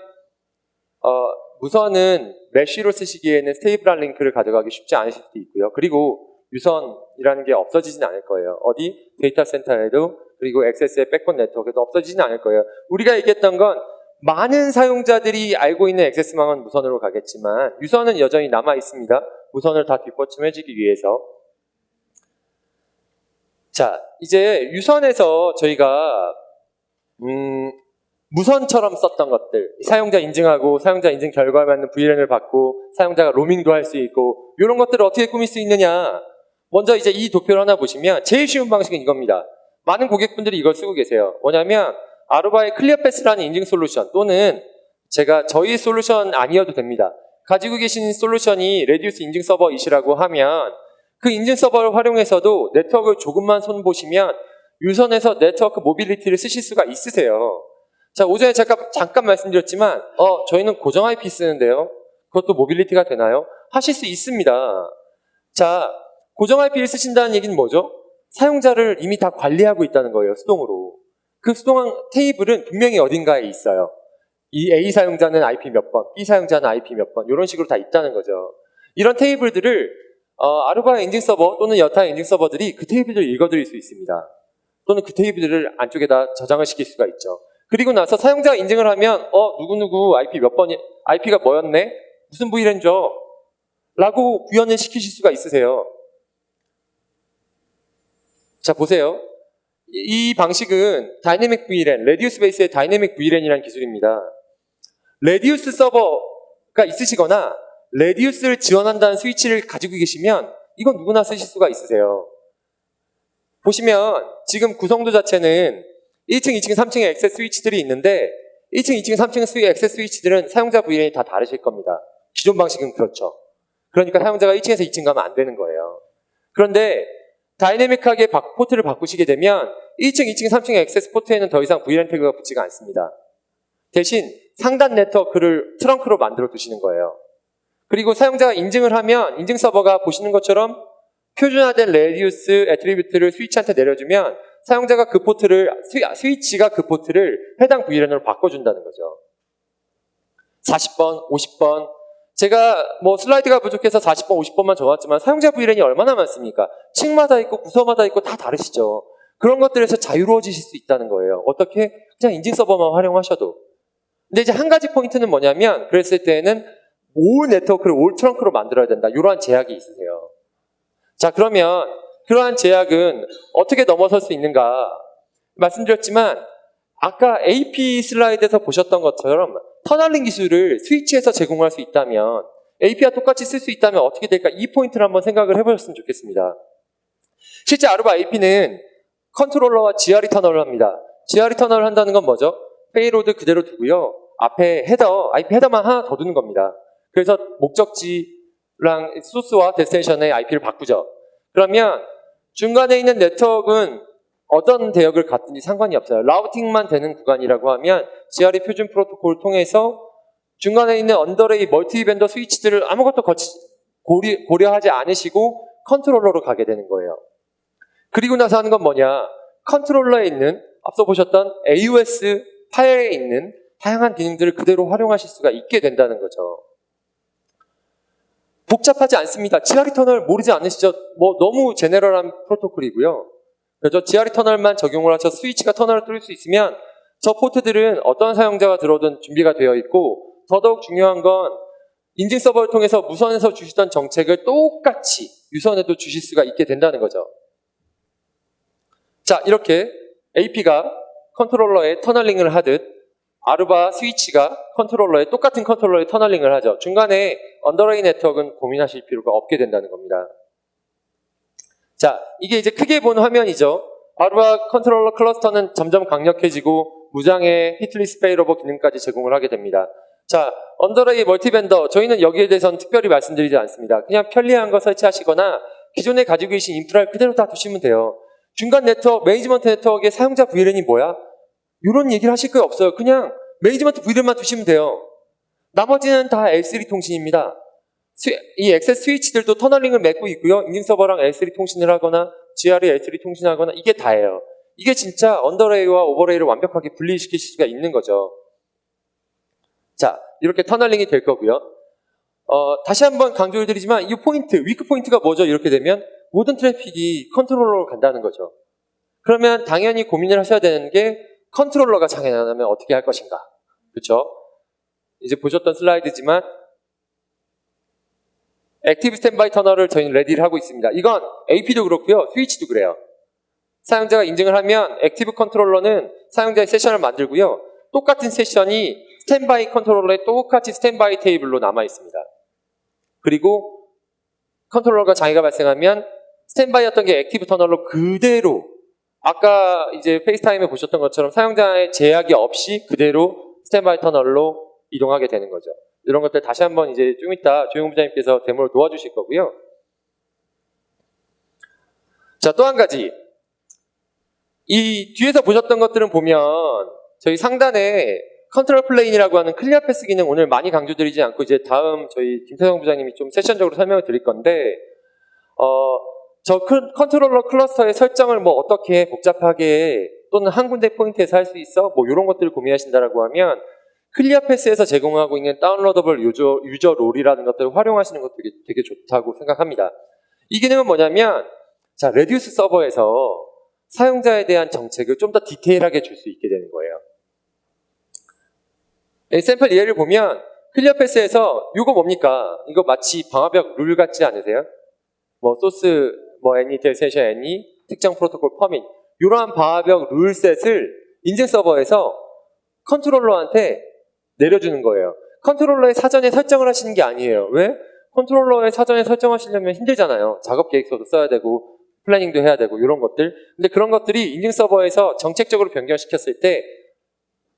무선은 메쉬로 쓰시기에는 스테이블한 링크를 가져가기 쉽지 않으실 수도 있고요. 그리고 유선이라는 게 없어지진 않을 거예요. 어디? 데이터 센터에도 그리고 액세스의 백본 네트워크에도 없어지진 않을 거예요. 우리가 얘기했던 건 많은 사용자들이 알고 있는 액세스망은 무선으로 가겠지만 유선은 여전히 남아 있습니다. 무선을 다 뒷받침해주기 위해서. 자, 이제 유선에서 저희가 무선처럼 썼던 것들, 사용자 인증하고 사용자 인증 결과에 맞는 VLAN을 받고 사용자가 로밍도 할 수 있고 이런 것들을 어떻게 꾸밀 수 있느냐. 먼저 이제 이 도표를 하나 보시면 제일 쉬운 방식은 이겁니다. 많은 고객분들이 이걸 쓰고 계세요. 뭐냐면 아루바의 클리어패스라는 인증 솔루션 또는 저희 솔루션 아니어도 됩니다. 가지고 계신 솔루션이 레디우스 인증 서버이시라고 하면 그 인증 서버를 활용해서도 네트워크를 조금만 손보시면 유선에서 네트워크 모빌리티를 쓰실 수가 있으세요. 자, 오전에 잠깐 말씀드렸지만 저희는 고정 IP 쓰는데요. 그것도 모빌리티가 되나요? 하실 수 있습니다. 자, 고정 IP를 쓰신다는 얘기는 뭐죠? 사용자를 이미 다 관리하고 있다는 거예요. 수동으로. 그 수동한 테이블은 분명히 어딘가에 있어요. 이 A 사용자는 IP 몇 번, B 사용자는 IP 몇 번 이런 식으로 다 있다는 거죠. 이런 테이블들을 아루바 인증 서버 또는 여타 인증 서버들이 그 테이블들을 읽어드릴 수 있습니다. 또는 그 테이블들을 안쪽에다 저장을 시킬 수가 있죠. 그리고 나서 사용자가 인증을 하면 누구누구 IP 몇 번이 IP가 뭐였네? 무슨 VLAN죠? 라고 구현을 시키실 수가 있으세요. 자, 보세요. 이 방식은 다이내믹 VLAN, 레디우스 베이스의 다이내믹 VLAN이라는 기술입니다. 레디우스 서버가 있으시거나 레디우스를 지원한다는 스위치를 가지고 계시면 이건 누구나 쓰실 수가 있으세요. 보시면 지금 구성도 자체는 1층, 2층, 3층에 액세스 스위치들이 있는데 1층, 2층, 3층 액세스 스위치들은 사용자 VLAN이 다 다르실 겁니다. 기존 방식은 그렇죠. 그러니까 사용자가 1층에서 2층 가면 안 되는 거예요. 그런데 다이내믹하게 포트를 바꾸시게 되면 1층, 2층, 3층의 액세스 포트에는 더 이상 VLAN 태그가 붙지가 않습니다. 대신 상단 네트워크를 트렁크로 만들어 두시는 거예요. 그리고 사용자가 인증을 하면 인증 서버가 보시는 것처럼 표준화된 레디우스 애트리뷰트를 스위치한테 내려주면 사용자가 그 포트를, 스위치가 그 포트를 해당 VLAN으로 바꿔준다는 거죠. 40번, 50번. 제가 슬라이드가 부족해서 40번, 50번만 적었지만 사용자 VLAN이 얼마나 많습니까? 층마다 있고 부서마다 있고 다 다르시죠. 그런 것들에서 자유로워지실 수 있다는 거예요. 어떻게? 그냥 인증 서버만 활용하셔도. 근데 이제 한 가지 포인트는 뭐냐면 그랬을 때에는 올 네트워크를 올 트렁크로 만들어야 된다. 이러한 제약이 있으세요. 자, 그러면 그러한 제약은 어떻게 넘어설 수 있는가? 말씀드렸지만 아까 AP 슬라이드에서 보셨던 것처럼 터널링 기술을 스위치에서 제공할 수 있다면 AP와 똑같이 쓸 수 있다면 어떻게 될까? 이 포인트를 한번 생각을 해보셨으면 좋겠습니다. 실제 아루바 AP는 컨트롤러와 GRE 터널을 합니다. GRE 터널을 한다는 건 뭐죠? 페이로드 그대로 두고요. 앞에 헤더, IP 헤더만 하나 더 두는 겁니다. 그래서 목적지랑 소스와 데스티네이션의 IP를 바꾸죠. 그러면 중간에 있는 네트워크는 어떤 대역을 갖든지 상관이 없어요. 라우팅만 되는 구간이라고 하면 GRE 표준 프로토콜을 통해서 중간에 있는 언더레이 멀티 벤더 스위치들을 아무것도 고려하지 않으시고 컨트롤러로 가게 되는 거예요. 그리고 나서 하는 건 뭐냐? 컨트롤러에 있는 앞서 보셨던 AOS 파일에 있는 다양한 기능들을 그대로 활용하실 수가 있게 된다는 거죠. 복잡하지 않습니다. GRE 터널 모르지 않으시죠? 뭐 너무 제네럴한 프로토콜이고요. 그래서 GRE 터널만 적용을 하셔서 스위치가 터널을 뚫을 수 있으면 저 포트들은 어떤 사용자가 들어오든 준비가 되어 있고, 더더욱 중요한 건 인증 서버를 통해서 무선에서 주시던 정책을 똑같이 유선에도 주실 수가 있게 된다는 거죠. 자, 이렇게 AP가 컨트롤러에 터널링을 하듯 아루바 스위치가 컨트롤러에 똑같은 컨트롤러에 터널링을 하죠. 중간에 언더레이 네트워크는 고민하실 필요가 없게 된다는 겁니다. 자, 이게 이제 크게 본 화면이죠. 아루바 컨트롤러 클러스터는 점점 강력해지고 무장의 히트리스 페이로버 기능까지 제공을 하게 됩니다. 자, 언더레이 멀티밴더, 저희는 여기에 대해서는 특별히 말씀드리지 않습니다. 그냥 편리한 거 설치하시거나 기존에 가지고 계신 인프라를 그대로 다 두시면 돼요. 중간 네트워크, 매니지먼트 네트워크의 사용자 VLAN이 뭐야? 이런 얘기를 하실 거 없어요. 그냥 매니지먼트 VLAN만 두시면 돼요. 나머지는 다 L3 통신입니다. 이 액세스 스위치들도 터널링을 맺고 있고요. 인증 서버랑 L3 통신을 하거나 GRE L3 통신하거나 이게 다예요. 이게 진짜 언더레이와 오버레이를 완벽하게 분리시킬 수가 있는 거죠. 자, 이렇게 터널링이 될 거고요. 다시 한번 강조를 드리지만 이 포인트, 위크 포인트가 뭐죠? 이렇게 되면 모든 트래픽이 컨트롤러로 간다는 거죠. 그러면 당연히 고민을 하셔야 되는 게 컨트롤러가 장애가 나면 어떻게 할 것인가. 그렇죠? 이제 보셨던 슬라이드지만 액티브 스탠바이 터널을 저희는 레디를 하고 있습니다. 이건 AP도 그렇고요. 스위치도 그래요. 사용자가 인증을 하면 액티브 컨트롤러는 사용자의 세션을 만들고요. 똑같은 세션이 스탠바이 컨트롤러에 똑같이 스탠바이 테이블로 남아 있습니다. 그리고 컨트롤러가 장애가 발생하면 스탠바이였던 게 액티브 터널로 그대로 아까 이제 페이스타임에 보셨던 것처럼 사용자의 제약이 없이 그대로 스탠바이 터널로 이동하게 되는 거죠. 이런 것들 다시 한번 이제 좀 이따 조용 부장님께서 데모를 도와주실 거고요. 자, 또 한 가지. 이 뒤에서 보셨던 것들은 보면 저희 상단에 컨트롤 플레인이라고 하는 클리어 패스 기능 오늘 많이 강조드리지 않고 이제 다음 저희 김태성 부장님이 좀 세션적으로 설명을 드릴 건데 저 컨트롤러 클러스터의 설정을 뭐 어떻게 복잡하게 또는 한 군데 포인트에서 할 수 있어? 뭐 이런 것들을 고민하신다라고 하면 클리어 패스에서 제공하고 있는 다운로더블 유저 롤이라는 것들을 활용하시는 것도 되게 좋다고 생각합니다. 이 기능은 뭐냐면 자, 레디우스 서버에서 사용자에 대한 정책을 좀 더 디테일하게 줄 수 있게 되는 거예요. 샘플 예를 보면 클리어 패스에서 이거 뭡니까? 이거 마치 방화벽 룰 같지 않으세요? 뭐 소스, 뭐 애니, 데세션 애니, 특정 프로토콜 퍼밋 이러한 방화벽 룰셋을 인증 서버에서 컨트롤러한테 내려주는 거예요. 컨트롤러의 사전에 설정을 하시는 게 아니에요. 왜? 컨트롤러의 사전에 설정하시려면 힘들잖아요. 작업 계획서도 써야 되고 플래닝도 해야 되고 이런 것들. 근데 그런 것들이 인증 서버에서 정책적으로 변경시켰을 때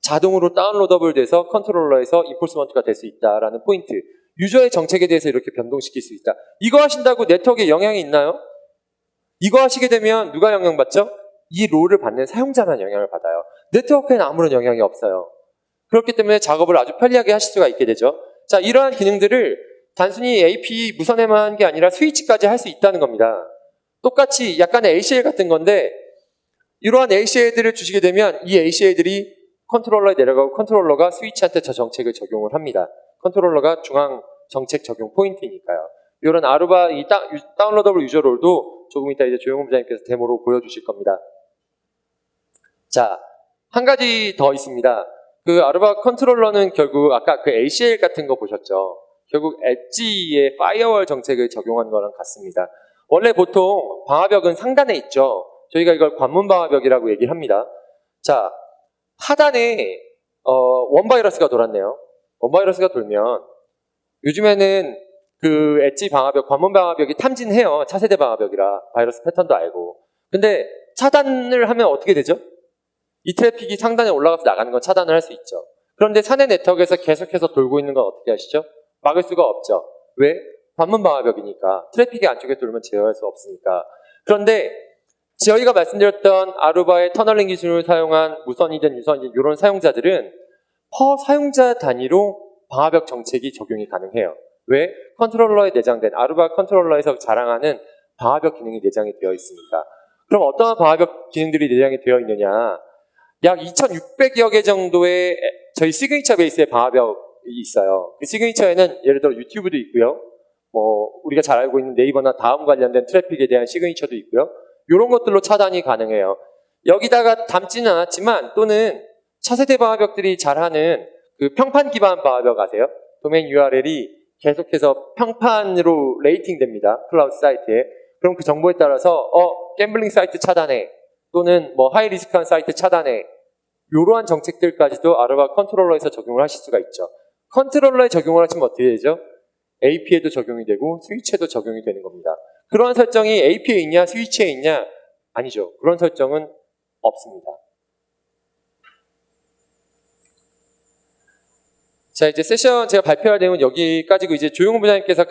자동으로 다운로더블 돼서 컨트롤러에서 인포스먼트가 될 수 있다라는 포인트. 유저의 정책에 대해서 이렇게 변동시킬 수 있다. 이거 하신다고 네트워크에 영향이 있나요? 이거 하시게 되면 누가 영향받죠? 이 롤을 받는 사용자만 영향을 받아요. 네트워크에는 아무런 영향이 없어요. 그렇기 때문에 작업을 아주 편리하게 하실 수가 있게 되죠. 자, 이러한 기능들을 단순히 AP 무선에만 한 게 아니라 스위치까지 할 수 있다는 겁니다. 똑같이 약간의 ACL 같은 건데 이러한 ACL들을 주시게 되면 이 ACL들이 컨트롤러에 내려가고 컨트롤러가 스위치한테 저 정책을 적용을 합니다. 컨트롤러가 중앙 정책 적용 포인트니까요. 이런 아루바 이 다운로더블 유저 롤도 조금 이따 이제 조용훈 부장님께서 데모로 보여주실 겁니다. 자, 한 가지 더 있습니다. 그 아루바 컨트롤러는 결국 아까 그 ACL 같은 거 보셨죠? 결국 엣지의 파이어월 정책을 적용한 거랑 같습니다. 원래 보통 방화벽은 상단에 있죠. 저희가 이걸 관문 방화벽이라고 얘기를 합니다. 자, 하단에 원바이러스가 돌았네요. 원바이러스가 돌면 요즘에는 그 엣지 방화벽, 관문 방화벽이 탐진해요. 차세대 방화벽이라 바이러스 패턴도 알고. 근데 차단을 하면 어떻게 되죠? 이 트래픽이 상단에 올라가서 나가는 건 차단을 할 수 있죠. 그런데 사내 네트워크에서 계속해서 돌고 있는 건 어떻게 하시죠? 막을 수가 없죠. 왜? 관문 방화벽이니까. 트래픽이 안쪽에 돌면 제어할 수 없으니까. 그런데 저희가 말씀드렸던 아루바의 터널링 기술을 사용한 무선이든 유선이든 이런 사용자들은 퍼 사용자 단위로 방화벽 정책이 적용이 가능해요. 왜? 컨트롤러에 내장된 아루바 컨트롤러에서 자랑하는 방화벽 기능이 내장이 되어 있으니까. 그럼 어떠한 방화벽 기능들이 내장이 되어 있느냐? 약 2,600여 개 정도의 저희 시그니처 베이스의 방화벽이 있어요. 그 시그니처에는 예를 들어 유튜브도 있고요. 뭐 우리가 잘 알고 있는 네이버나 다음 관련된 트래픽에 대한 시그니처도 있고요. 이런 것들로 차단이 가능해요. 여기다가 담지는 않았지만 또는 차세대 방화벽들이 잘하는 그 평판 기반 방화벽 아세요? 도메인 URL이 계속해서 평판으로 레이팅됩니다. 클라우드 사이트에. 그럼 그 정보에 따라서 갬블링 사이트 차단해 또는 뭐 하이 리스크한 사이트 차단해 이러한 정책들까지도 아르바 컨트롤러에서 적용을 하실 수가 있죠. 컨트롤러에 적용을 하시면 어떻게 되죠? AP에도 적용이 되고 스위치에도 적용이 되는 겁니다. 그러한 설정이 AP에 있냐 스위치에 있냐? 아니죠. 그런 설정은 없습니다. 자, 이제 세션 제가 발표할 내용은 여기까지고 이제 조용훈 부장님께서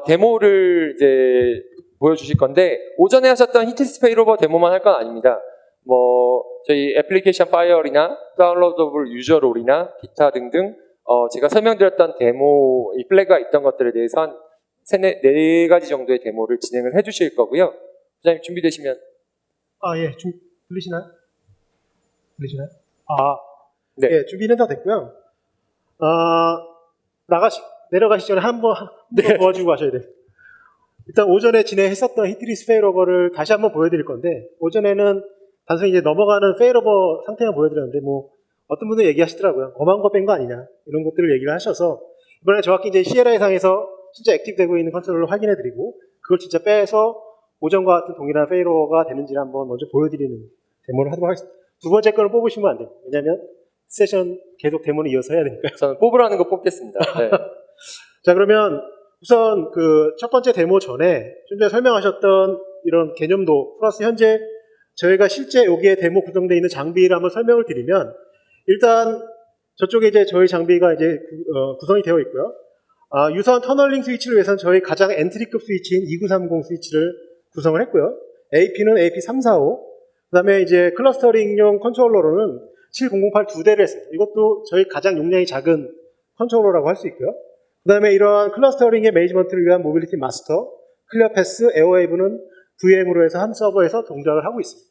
데모를 이제 보여주실 건데 오전에 하셨던 히트리스 페이로버 데모만 할 건 아닙니다. 뭐 저희 애플리케이션 파이어이나 다운로더블 유저 롤이나 기타 등등 제가 설명드렸던 데모 이 플래그가 있던 것들에 대해서 한 네 가지 정도의 데모를 진행을 해주실 거고요. 부장님 준비되시면 예, 들리시나요? 들리시나요? 네. 예, 준비는 다 됐고요. 내려가시기 전에 한번 도와주고 가셔야 돼요. 일단 오전에 진행했었던 히트리스 페일오버를 다시 한번 보여드릴 건데, 오전에는 단순히 이제 넘어가는 페일오버 상태만 보여드렸는데, 뭐, 어떤 분들 얘기하시더라고요. 엄한 거 뺀 거 아니냐. 이런 것들을 얘기를 하셔서, 이번에 정확히 이제 CLI 상에서 진짜 액티브되고 있는 컨트롤을 확인해드리고, 그걸 진짜 빼서 오전과 같은 동일한 페일오버가 되는지를 한번 먼저 보여드리는 데모를 하도록 하겠습니다. 두 번째 거를 뽑으시면 안 돼요. 왜냐면, 세션 계속 데모는 이어서 해야 되니까요. 저는 뽑으라는 거 뽑겠습니다. 네. 자, 그러면 우선 그 첫 번째 데모 전에 좀 전에 설명하셨던 이런 개념도 플러스 현재 저희가 실제 여기에 데모 구성되어 있는 장비를 한번 설명을 드리면 일단 저쪽에 이제 저희 장비가 이제 구성이 되어 있고요. 유선 터널링 스위치를 위해서는 저희 가장 엔트리급 스위치인 2930 스위치를 구성을 했고요. AP는 AP345. 그 다음에 이제 클러스터링용 컨트롤러로는 7008 두 대를 했습니다. 이것도 저희 가장 용량이 작은 컨트롤러라고 할 수 있고요. 그 다음에 이러한 클러스터링의 매니지먼트를 위한 모빌리티 마스터, 클리어패스, 에어웨이브는 VM으로 해서 한 서버에서 동작을 하고 있습니다.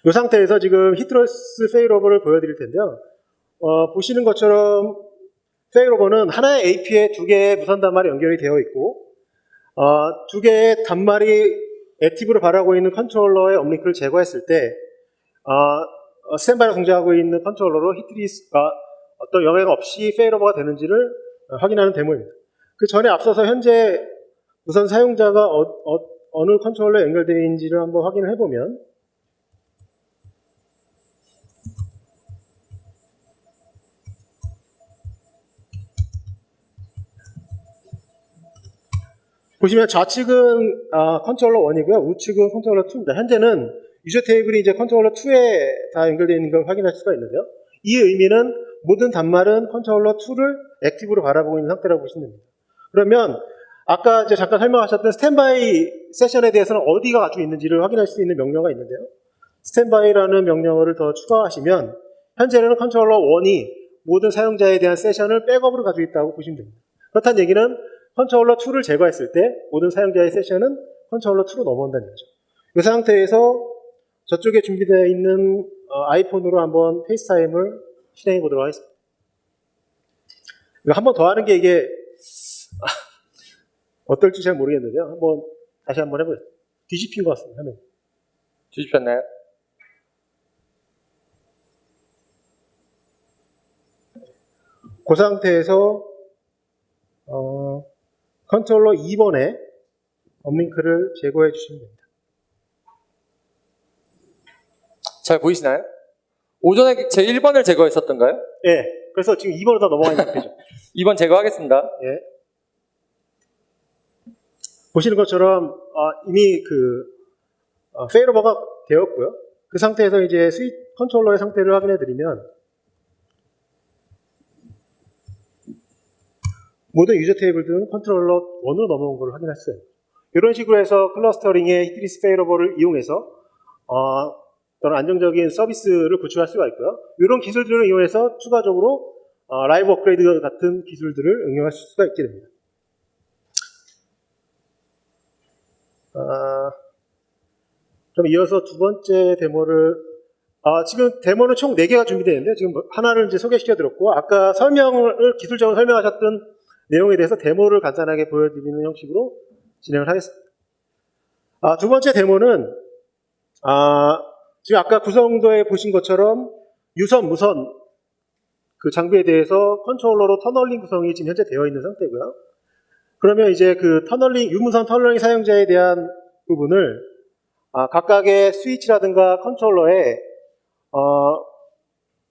이 상태에서 지금 히트러스 페일오버를 보여드릴 텐데요. 보시는 것처럼 페일오버는 하나의 AP에 두 개의 무선 단말이 연결이 되어 있고 두 개의 단말이 액티브로 바라고 있는 컨트롤러의 업링크를 제거했을 때 스탠바이로 동작하고 있는 컨트롤러로 히트리스가 어떤 영향 없이 페일오버가 되는지를 확인하는 데모입니다. 그 전에 앞서서 현재 우선 사용자가 어느 컨트롤러에 연결되어 있는지를 한번 확인을 해보면 보시면 좌측은 컨트롤러 1이고요. 우측은 컨트롤러 2입니다. 현재는 유저 테이블이 이제 컨트롤러 2에 다 연결되어 있는 걸 확인할 수가 있는데요. 이 의미는 모든 단말은 컨트롤러 2를 액티브로 바라보고 있는 상태라고 보시면 됩니다. 그러면 아까 이제 잠깐 설명하셨던 스탠바이 세션에 대해서는 어디가 가지고 있는지를 확인할 수 있는 명령어가 있는데요. 스탠바이라는 명령어를 더 추가하시면 현재는 컨트롤러 1이 모든 사용자에 대한 세션을 백업으로 가지고 있다고 보시면 됩니다. 그렇다는 얘기는 컨트롤러 2를 제거했을 때 모든 사용자의 세션은 컨트롤러 2로 넘어온다는 거죠. 이 상태에서 저쪽에 준비되어 있는 아이폰으로 한번 페이스타임을 실행해 보도록 하겠습니다. 한 번 더 하는 게 이게 어떨지 잘 모르겠는데요. 다시 한번 해보세요. 뒤집힌 것 같습니다. 화면. 뒤집혔나요? 그 상태에서 컨트롤러 2번에 업링크를 제거해 주시면 됩니다. 잘 보이시나요? 오전에 제 1번을 제거했었던가요? 예. 그래서 지금 2번으로 다 넘어가 있는 상태죠. 2번 제거하겠습니다. 예. 보시는 것처럼 이미 페일오버가 되었고요. 그 상태에서 이제 컨트롤러의 상태를 확인해 드리면 모든 유저 테이블들은 컨트롤러 1으로 넘어온 걸 확인할 수가 있어요. 이런 식으로 해서 클러스터링의 히트리스 페일오버를 이용해서 또는 안정적인 서비스를 구축할 수가 있고요. 이런 기술들을 이용해서 추가적으로 라이브 업그레이드 같은 기술들을 응용할 수가 있게 됩니다. 그럼 이어서 두 번째 데모를 지금 데모는 총 4개가 준비되어 있는데 지금 하나를 이제 소개시켜 드렸고 아까 기술적으로 설명하셨던 내용에 대해서 데모를 간단하게 보여드리는 형식으로 진행을 하겠습니다. 두 번째 데모는 지금 아까 구성도에 보신 것처럼 유선, 무선 그 장비에 대해서 컨트롤러로 터널링 구성이 지금 현재 되어 있는 상태고요. 그러면 이제 그 유무선 터널링 사용자에 대한 부분을 각각의 스위치라든가 컨트롤러에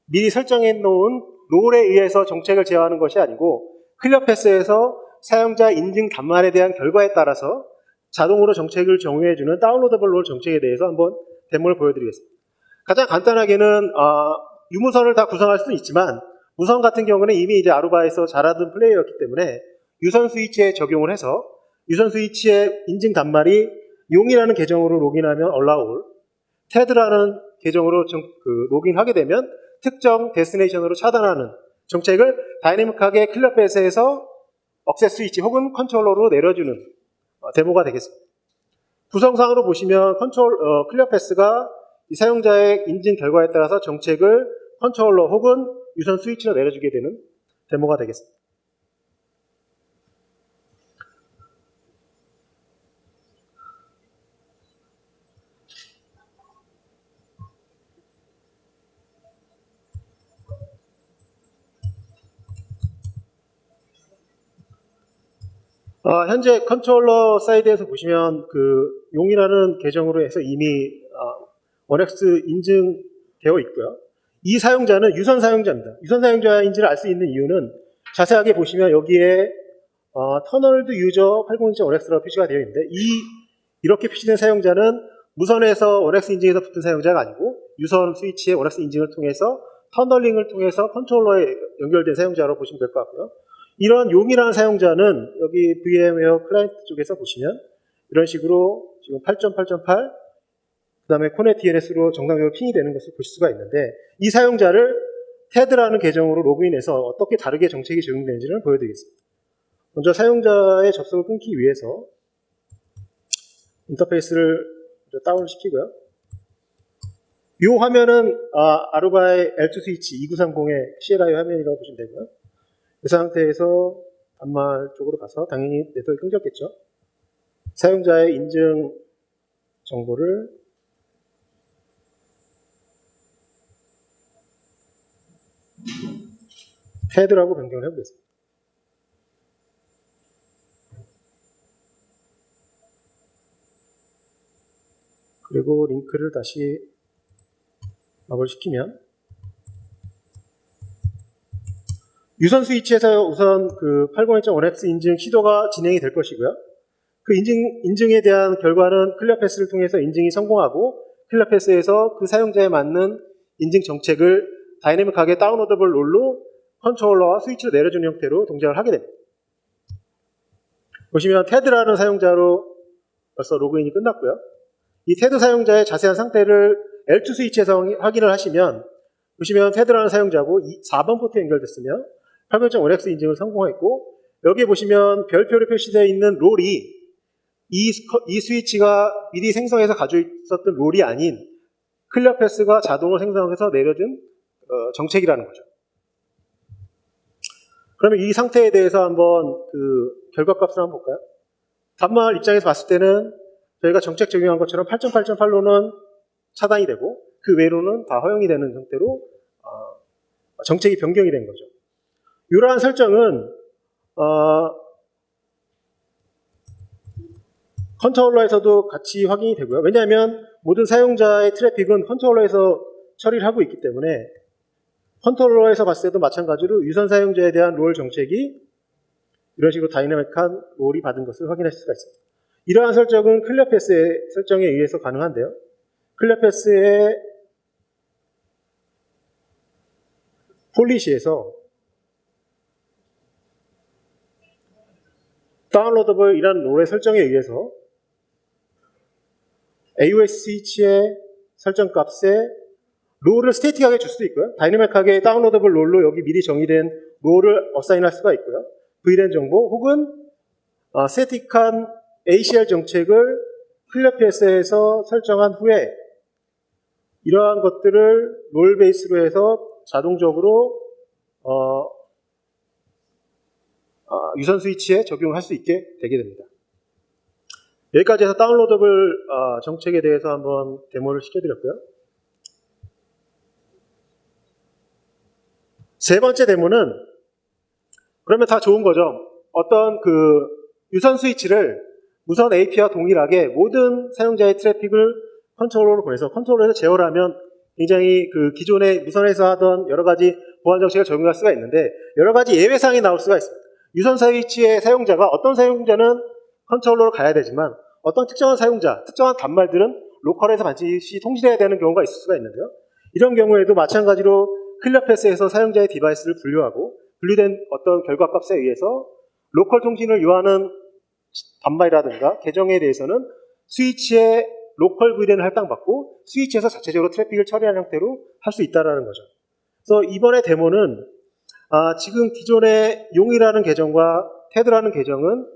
미리 설정해 놓은 롤에 의해서 정책을 제어하는 것이 아니고 클리어 패스에서 사용자 인증 단말에 대한 결과에 따라서 자동으로 정책을 정의해주는 다운로더블 롤 정책에 대해서 한번 데모를 보여드리겠습니다. 가장 간단하게는 유무선을 다 구성할 수는 있지만 무선 같은 경우는 이미 이제 아루바에서 잘하던 플레이였기 때문에 유선 스위치에 적용을 해서 유선 스위치의 인증 단말이 용이라는 계정으로 로그인하면 allow, 테드라는 계정으로 로그인하게 되면 특정 데스티네이션으로 차단하는 정책을 다이내믹하게 클리어 패스에서 억셋 스위치 혹은 컨트롤러로 내려주는 데모가 되겠습니다. 구성상으로 보시면 클리어 패스가 이 사용자의 인증 결과에 따라서 정책을 컨트롤러 혹은 유선 스위치로 내려주게 되는 데모가 되겠습니다. 현재 컨트롤러 사이드에서 보시면 그 용이라는 계정으로 해서 이미 원엑스 인증되어 있고요. 이 사용자는 유선 사용자입니다. 유선 사용자인지를 알 수 있는 이유는 자세하게 보시면 여기에 터널드 유저 801.원엑스라고 표시가 되어 있는데 이렇게 표시된 사용자는 무선에서 원엑스 인증에서 붙은 사용자가 아니고 유선 스위치의 원엑스 인증을 통해서 터널링을 통해서 컨트롤러에 연결된 사용자로 보시면 될 것 같고요. 이런 용이라는 사용자는 여기 VM웨어 클라이언트 쪽에서 보시면 이런 식으로 지금 8.8.8 그 다음에 코넷 DNS로 정상적으로 핑이 되는 것을 보실 수가 있는데 이 사용자를 테드라는 계정으로 로그인해서 어떻게 다르게 정책이 적용되는지를 보여드리겠습니다. 먼저 사용자의 접속을 끊기 위해서 인터페이스를 다운을 시키고요. 이 화면은 아루바의 L2 스위치 2930의 CLI 화면이라고 보시면 되고요. 이 상태에서 단말 쪽으로 가서 당연히 네트워크가 끊겼겠죠. 사용자의 인증 정보를 테드라고 변경을 해보겠습니다. 그리고 링크를 다시 마블시키면 유선 스위치에서 우선 그 801.1x 인증 시도가 진행이 될 것이고요. 그 인증에 대한 결과는 클리어 패스를 통해서 인증이 성공하고 클리어 패스에서 그 사용자에 맞는 인증 정책을 다이내믹하게 다운로더블 롤로 컨트롤러와 스위치로 내려주는 형태로 동작을 하게 됩니다. 보시면 테드라는 사용자로 벌써 로그인이 끝났고요. 이 테드 사용자의 자세한 상태를 L2 스위치에서 확인을 하시면 보시면 테드라는 사용자고 4번 포트에 연결됐으며 8.5x 인증을 성공했고 여기에 보시면 별표로 표시되어 있는 롤이 이 스위치가 미리 생성해서 가지고 있었던 롤이 아닌 클리어 패스가 자동으로 생성해서 내려준 정책이라는 거죠. 그러면 이 상태에 대해서 한번 그 결과값을 한번 볼까요? 단말 입장에서 봤을 때는 저희가 정책 적용한 것처럼 8.8.8로는 차단이 되고 그 외로는 다 허용이 되는 형태로 정책이 변경이 된 거죠. 이러한 설정은 컨트롤러에서도 같이 확인이 되고요. 왜냐하면 모든 사용자의 트래픽은 컨트롤러에서 처리를 하고 있기 때문에 컨트롤러에서 봤을 때도 마찬가지로 유선 사용자에 대한 롤 정책이 이런 식으로 다이내믹한 롤이 받은 것을 확인하실 수가 있습니다. 이러한 설정은 클리어 패스의 설정에 의해서 가능한데요. 클리어 패스의 폴리시에서 다운로더블 이라는 롤의 설정에 의해서 AOS 스위치의 설정 값에 롤을 스태틱하게 줄 수도 있고요. 다이내믹하게 다운로더블 롤로 여기 미리 정의된 롤을 어사인할 수가 있고요. VLAN 정보 혹은 스태틱한 ACL 정책을 클리어 PS에서 설정한 후에 이러한 것들을 롤 베이스로 해서 자동적으로 유선 스위치에 적용할 수 있게 되게 됩니다. 여기까지 해서 다운로더블 정책에 대해서 한번 데모를 시켜드렸고요. 세 번째 데모는 그러면 다 좋은 거죠. 어떤 그 유선 스위치를 무선 AP와 동일하게 모든 사용자의 트래픽을 컨트롤러로 보내서 컨트롤러에서 제어를 하면 굉장히 그 기존에 무선에서 하던 여러 가지 보안 정책을 적용할 수가 있는데 여러 가지 예외사항이 나올 수가 있습니다. 유선 스위치의 사용자가 어떤 사용자는 컨트롤러로 가야 되지만 어떤 특정한 사용자, 특정한 단말들은 로컬에서 반드시 통신해야 되는 경우가 있을 수가 있는데요. 이런 경우에도 마찬가지로 클리어 패스에서 사용자의 디바이스를 분류하고 분류된 어떤 결과값에 의해서 로컬 통신을 요하는 단말이라든가 계정에 대해서는 스위치의 로컬 VLAN을 할당받고 스위치에서 자체적으로 트래픽을 처리하는 형태로 할 수 있다는 거죠. 그래서 이번에 데모는 지금 기존의 용이라는 계정과 테드라는 계정은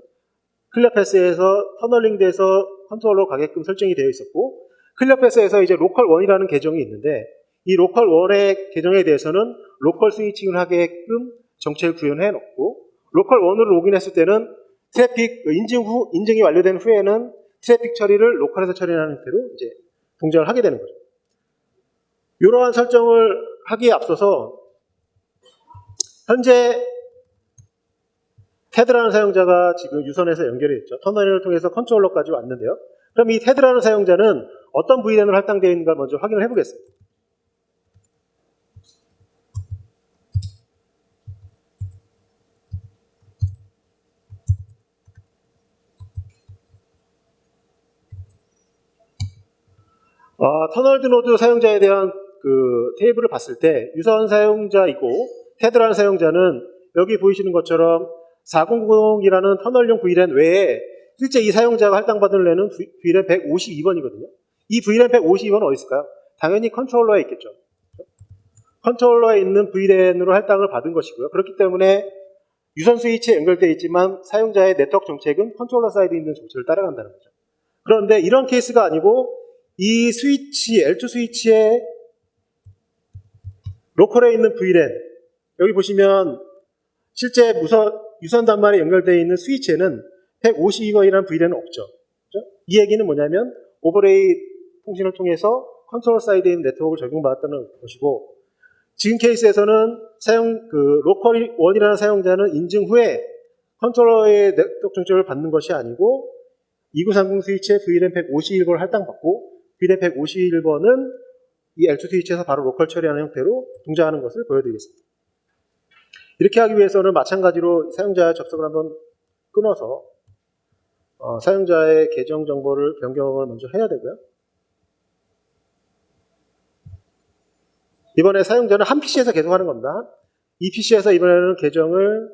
클리어 패스에서 터널링돼서 컨트롤러 가게끔 설정이 되어 있었고 클리어 패스에서 이제 로컬 1이라는 계정이 있는데 이 로컬 1의 계정에 대해서는 로컬 스위칭을 하게끔 정책을 구현해 놓고 로컬 1으로 로그인했을 때는 트래픽 인증이 완료된 후에는 트래픽 처리를 로컬에서 처리하는 형태로 이제 동작을 하게 되는 거죠. 이러한 설정을 하기에 앞서서 현재 테드라는 사용자가 지금 유선에서 연결이 됐죠. 터널링을 통해서 컨트롤러까지 왔는데요. 그럼 이 테드라는 사용자는 어떤 VLAN으로 할당되어 있는가 먼저 확인을 해보겠습니다. 터널드 노드 사용자에 대한 그 테이블을 봤을 때 유선 사용자이고 테드라는 사용자는 여기 보이시는 것처럼 400이라는 터널용 VLAN 외에 실제 이 사용자가 할당받은 랜은 VLAN 152번이거든요. 이 VLAN 152번은 어디 있을까요? 당연히 컨트롤러에 있겠죠. 컨트롤러에 있는 VLAN으로 할당을 받은 것이고요. 그렇기 때문에 유선 스위치에 연결되어 있지만 사용자의 네트워크 정책은 컨트롤러 사이드에 있는 정책을 따라간다는 거죠. 그런데 이런 케이스가 아니고 이 스위치, L2 스위치의 로컬에 있는 VLAN, 여기 보시면 실제 유선 단말에 연결되어 있는 스위치에는 152번이라는 VLAN은 없죠. 그렇죠? 이 얘기는 뭐냐면 오버레이 통신을 통해서 컨트롤 사이드에 있는 네트워크를 적용받았다는 것이고 지금 케이스에서는 로컬 1이라는 사용자는 인증 후에 컨트롤러의 네트워크 정책을 받는 것이 아니고 2930 스위치의 VLAN 151번을 할당받고 VLAN 151번은 이 L2 스위치에서 바로 로컬 처리하는 형태로 동작하는 것을 보여드리겠습니다. 이렇게 하기 위해서는 마찬가지로 사용자 접속을 한번 끊어서 사용자의 계정 정보를 변경을 먼저 해야 되고요. 이번에 사용자는 한 PC에서 계속 하는 겁니다. 이 PC에서 이번에는 계정을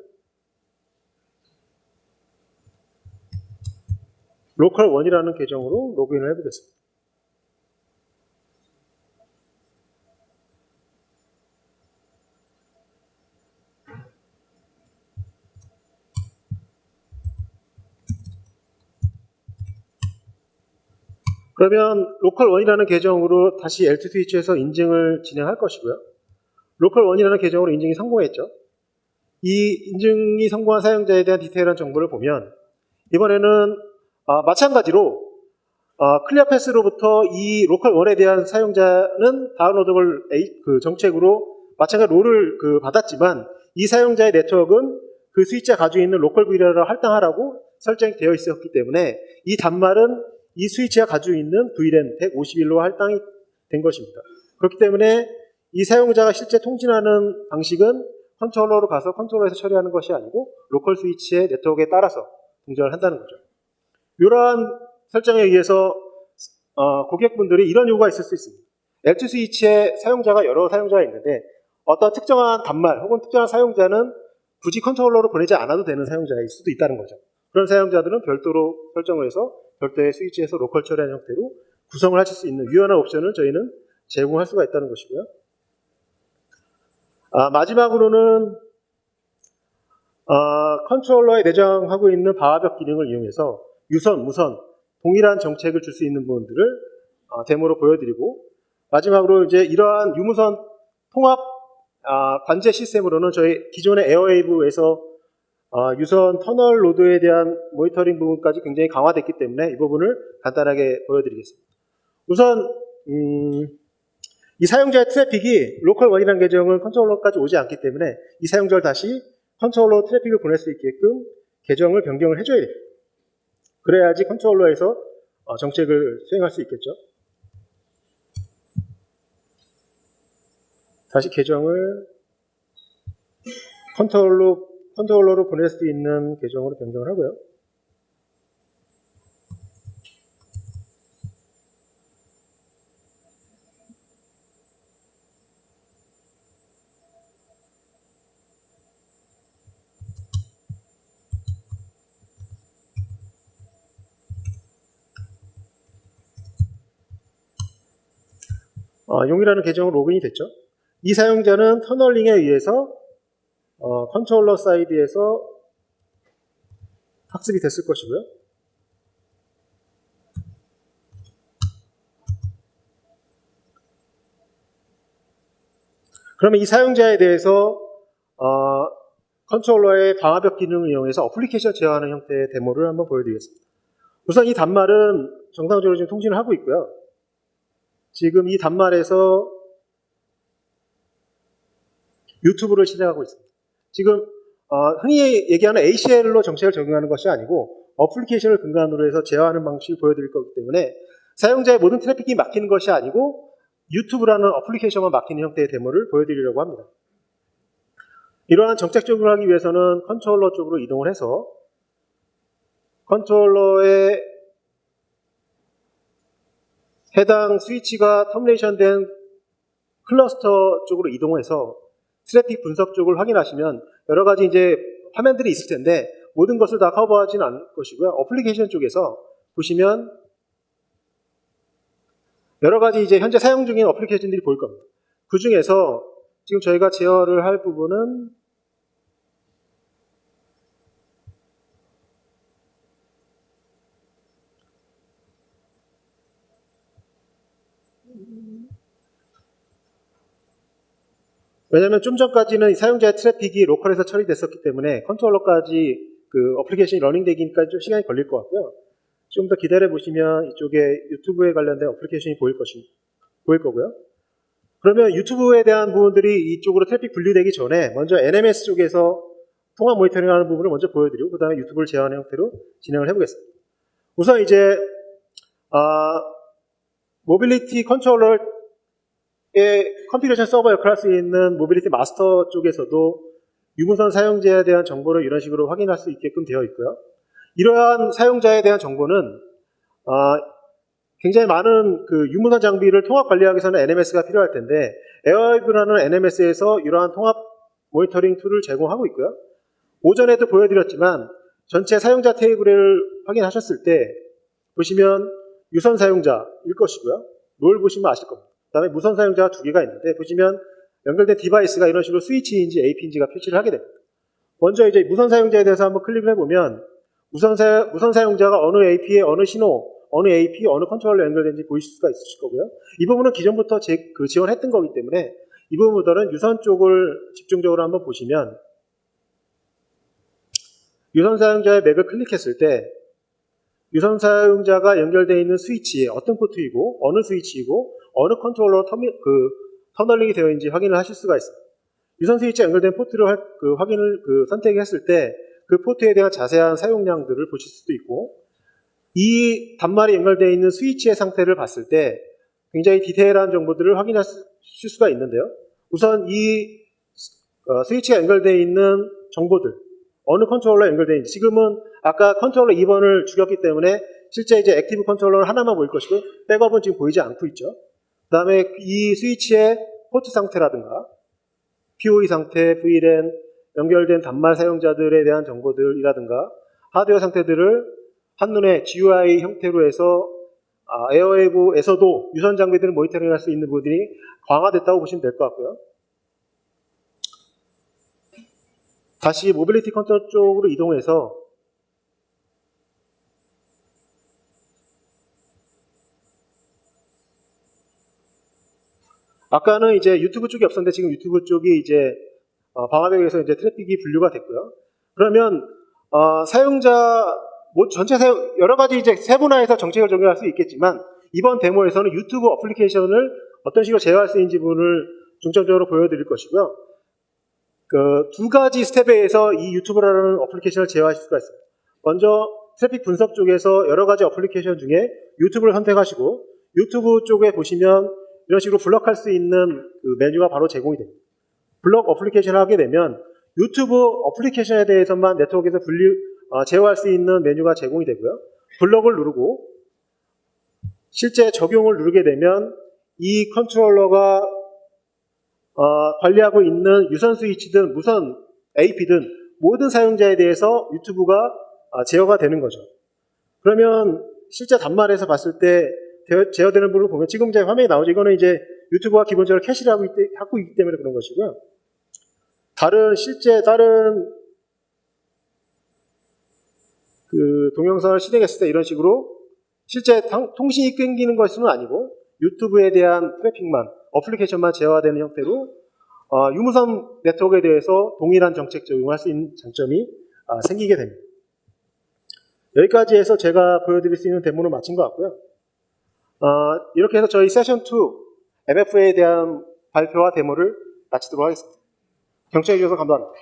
로컬 1이라는 계정으로 로그인을 해보겠습니다. 그러면 로컬 1이라는 계정으로 다시 L2 스위치에서 인증을 진행할 것이고요. 로컬 1이라는 계정으로 인증이 성공했죠. 이 인증이 성공한 사용자에 대한 디테일한 정보를 보면 이번에는 마찬가지로 클리어 패스로부터 이 로컬 1에 대한 사용자는 다운로더블 정책으로 마찬가지로 롤을 받았지만 이 사용자의 네트워크는 그 스위치가 가지고 있는 로컬 VLAN을 할당하라고 설정이 되어 있었기 때문에 이 단말은 이 스위치가 가지고 있는 VLAN 151로 할당이 된 것입니다. 그렇기 때문에 이 사용자가 실제 통신하는 방식은 컨트롤러로 가서 컨트롤러에서 처리하는 것이 아니고 로컬 스위치의 네트워크에 따라서 동작을 한다는 거죠. 이러한 설정에 의해서 고객분들이 이런 요구가 있을 수 있습니다. L2 스위치에 사용자가 여러 사용자가 있는데 어떤 특정한 단말 혹은 특정한 사용자는 굳이 컨트롤러로 보내지 않아도 되는 사용자일 수도 있다는 거죠. 그런 사용자들은 별도로 설정을 해서 별도의 스위치에서 로컬 처리하는 형태로 구성을 하실 수 있는 유연한 옵션을 저희는 제공할 수가 있다는 것이고요. 마지막으로는 컨트롤러에 내장하고 있는 방화벽 기능을 이용해서 유선, 무선 동일한 정책을 줄 수 있는 부분들을 데모로 보여드리고, 마지막으로 이제 이러한 유무선 통합 관제 시스템으로는 저희 기존의 에어웨이브에서 유선 터널 로드에 대한 모니터링 부분까지 굉장히 강화됐기 때문에 이 부분을 간단하게 보여드리겠습니다. 우선 이 사용자의 트래픽이 로컬 원이라는 계정은 컨트롤러까지 오지 않기 때문에 이 사용자를 다시 컨트롤러 트래픽을 보낼 수 있게끔 계정을 변경을 해줘야 돼요. 그래야지 컨트롤러에서 정책을 수행할 수 있겠죠. 다시 계정을 컨트롤러로 보낼 수 있는 계정으로 변경을 하고요. 용이라는 계정으로 로그인이 됐죠. 이 사용자는 터널링에 의해서 컨트롤러 사이드에서 학습이 됐을 것이고요. 그러면 이 사용자에 대해서 컨트롤러의 방화벽 기능을 이용해서 어플리케이션 제어하는 형태의 데모를 한번 보여드리겠습니다. 우선 이 단말은 정상적으로 지금 통신을 하고 있고요. 지금 이 단말에서 유튜브를 실행하고 있습니다. 지금 흔히 얘기하는 ACL로 정책을 적용하는 것이 아니고 어플리케이션을 근간으로 해서 제어하는 방식을 보여드릴 거기 때문에 사용자의 모든 트래픽이 막히는 것이 아니고 유튜브라는 어플리케이션만 막히는 형태의 데모를 보여드리려고 합니다. 이러한 정책 적용을 하기 위해서는 컨트롤러 쪽으로 이동을 해서 컨트롤러의 해당 스위치가 터미네이션 된 클러스터 쪽으로 이동해서 트래픽 분석 쪽을 확인하시면 여러 가지 이제 화면들이 있을 텐데 모든 것을 다 커버하지는 않을 것이고요. 어플리케이션 쪽에서 보시면 여러 가지 이제 현재 사용 중인 어플리케이션들이 보일 겁니다. 그 중에서 지금 저희가 제어를 할 부분은 왜냐하면 좀 전까지는 사용자의 트래픽이 로컬에서 처리됐었기 때문에 컨트롤러까지 그 어플리케이션이 러닝되기까지 좀 시간이 걸릴 것 같고요. 좀 더 기다려 보시면 이쪽에 유튜브에 관련된 어플리케이션이 보일 거고요. 그러면 유튜브에 대한 부분들이 이쪽으로 트래픽 분리되기 전에 먼저 NMS 쪽에서 통합 모니터링하는 부분을 먼저 보여드리고 그 다음에 유튜브를 제어하는 형태로 진행을 해보겠습니다. 우선 이제 모빌리티 컨트롤러의 컴퓨테이션 서버 역할을 할 수 있는 모빌리티 마스터 쪽에서도 유무선 사용자에 대한 정보를 이런 식으로 확인할 수 있게끔 되어 있고요. 이러한 사용자에 대한 정보는 굉장히 많은 그 유무선 장비를 통합 관리하기 위해서는 NMS가 필요할 텐데 에어웨이브라는 NMS에서 이러한 통합 모니터링 툴을 제공하고 있고요. 오전에도 보여드렸지만 전체 사용자 테이블을 확인하셨을 때 보시면 유선 사용자일 것이고요. 롤 보시면 아실 겁니다. 그 다음에 무선 사용자가 두 개가 있는데 보시면 연결된 디바이스가 이런 식으로 스위치인지 AP인지가 표시를 하게 됩니다. 먼저 이제 무선 사용자에 대해서 한번 클릭을 해보면 무선 사용자가 어느 AP에 어느 신호, 어느 AP, 어느 컨트롤러 연결된지 보이실 수가 있으실 거고요. 이 부분은 기존부터 지원했던 거기 때문에 이 부분보다는 유선 쪽을 집중적으로 한번 보시면 유선 사용자의 맥을 클릭했을 때 유선 사용자가 연결되어 있는 스위치에 어떤 포트이고 어느 스위치이고 어느 컨트롤러 터널링이 되어 있는지 확인을 하실 수가 있습니다. 유선 스위치에 연결된 포트를 선택했을 때 그 포트에 대한 자세한 사용량들을 보실 수도 있고 이 단말이 연결되어 있는 스위치의 상태를 봤을 때 굉장히 디테일한 정보들을 확인하실 수가 있는데요. 우선 이 스위치가 연결되어 있는 정보들 어느 컨트롤러에 연결되어 있는지 지금은 아까 컨트롤러 2번을 죽였기 때문에 실제 이제 액티브 컨트롤러는 하나만 보일 것이고 백업은 지금 보이지 않고 있죠. 그 다음에 이 스위치의 포트 상태라든가 POE 상태, VLAN, 연결된 단말 사용자들에 대한 정보들이라든가 하드웨어 상태들을 한눈에 GUI 형태로 해서 에어웨이브에서도 유선 장비들을 모니터링할 수 있는 부분이 강화됐다고 보시면 될 것 같고요. 다시 모빌리티 컨트롤 쪽으로 이동해서 아까는 이제 유튜브 쪽이 없었는데 지금 유튜브 쪽이 이제 방화벽에 의해서 이제 트래픽이 분류가 됐고요. 그러면 사용자 전체 여러 가지 이제 세분화해서 정책을 적용할 수 있겠지만 이번 데모에서는 유튜브 어플리케이션을 어떤 식으로 제어할 수 있는지 부분을 중점적으로 보여드릴 것이고요. 그 두 가지 스텝에 의해서 이 유튜브라는 어플리케이션을 제어하실 수가 있습니다. 먼저 트래픽 분석 쪽에서 여러 가지 어플리케이션 중에 유튜브를 선택하시고 유튜브 쪽에 보시면 이런 식으로 블럭할 수 있는 그 메뉴가 바로 제공이 됩니다. 블럭 어플리케이션을 하게 되면 유튜브 어플리케이션에 대해서만 네트워크에서 제어할 수 있는 메뉴가 제공이 되고요. 블럭을 누르고 실제 적용을 누르게 되면 이 컨트롤러가 관리하고 있는 유선 스위치든 무선 AP든 모든 사용자에 대해서 유튜브가 제어가 되는 거죠. 그러면 실제 단말에서 봤을 때 제어되는 부분을 보면 지금 이제 화면에 나오죠. 이거는 이제 유튜브가 기본적으로 캐시를 하고 있기 때문에 그런 것이고요. 실제 다른 그 동영상을 실행했을 때 이런 식으로 실제 통신이 끊기는 것은 아니고 유튜브에 대한 트래픽만, 어플리케이션만 제어되는 형태로 유무선 네트워크에 대해서 동일한 정책 적용할 수 있는 장점이 생기게 됩니다. 여기까지 해서 제가 보여드릴 수 있는 데모는 마친 것 같고요. 이렇게 해서 저희 세션 2 MFA에 대한 발표와 데모를 마치도록 하겠습니다. 경청해 주셔서 감사합니다.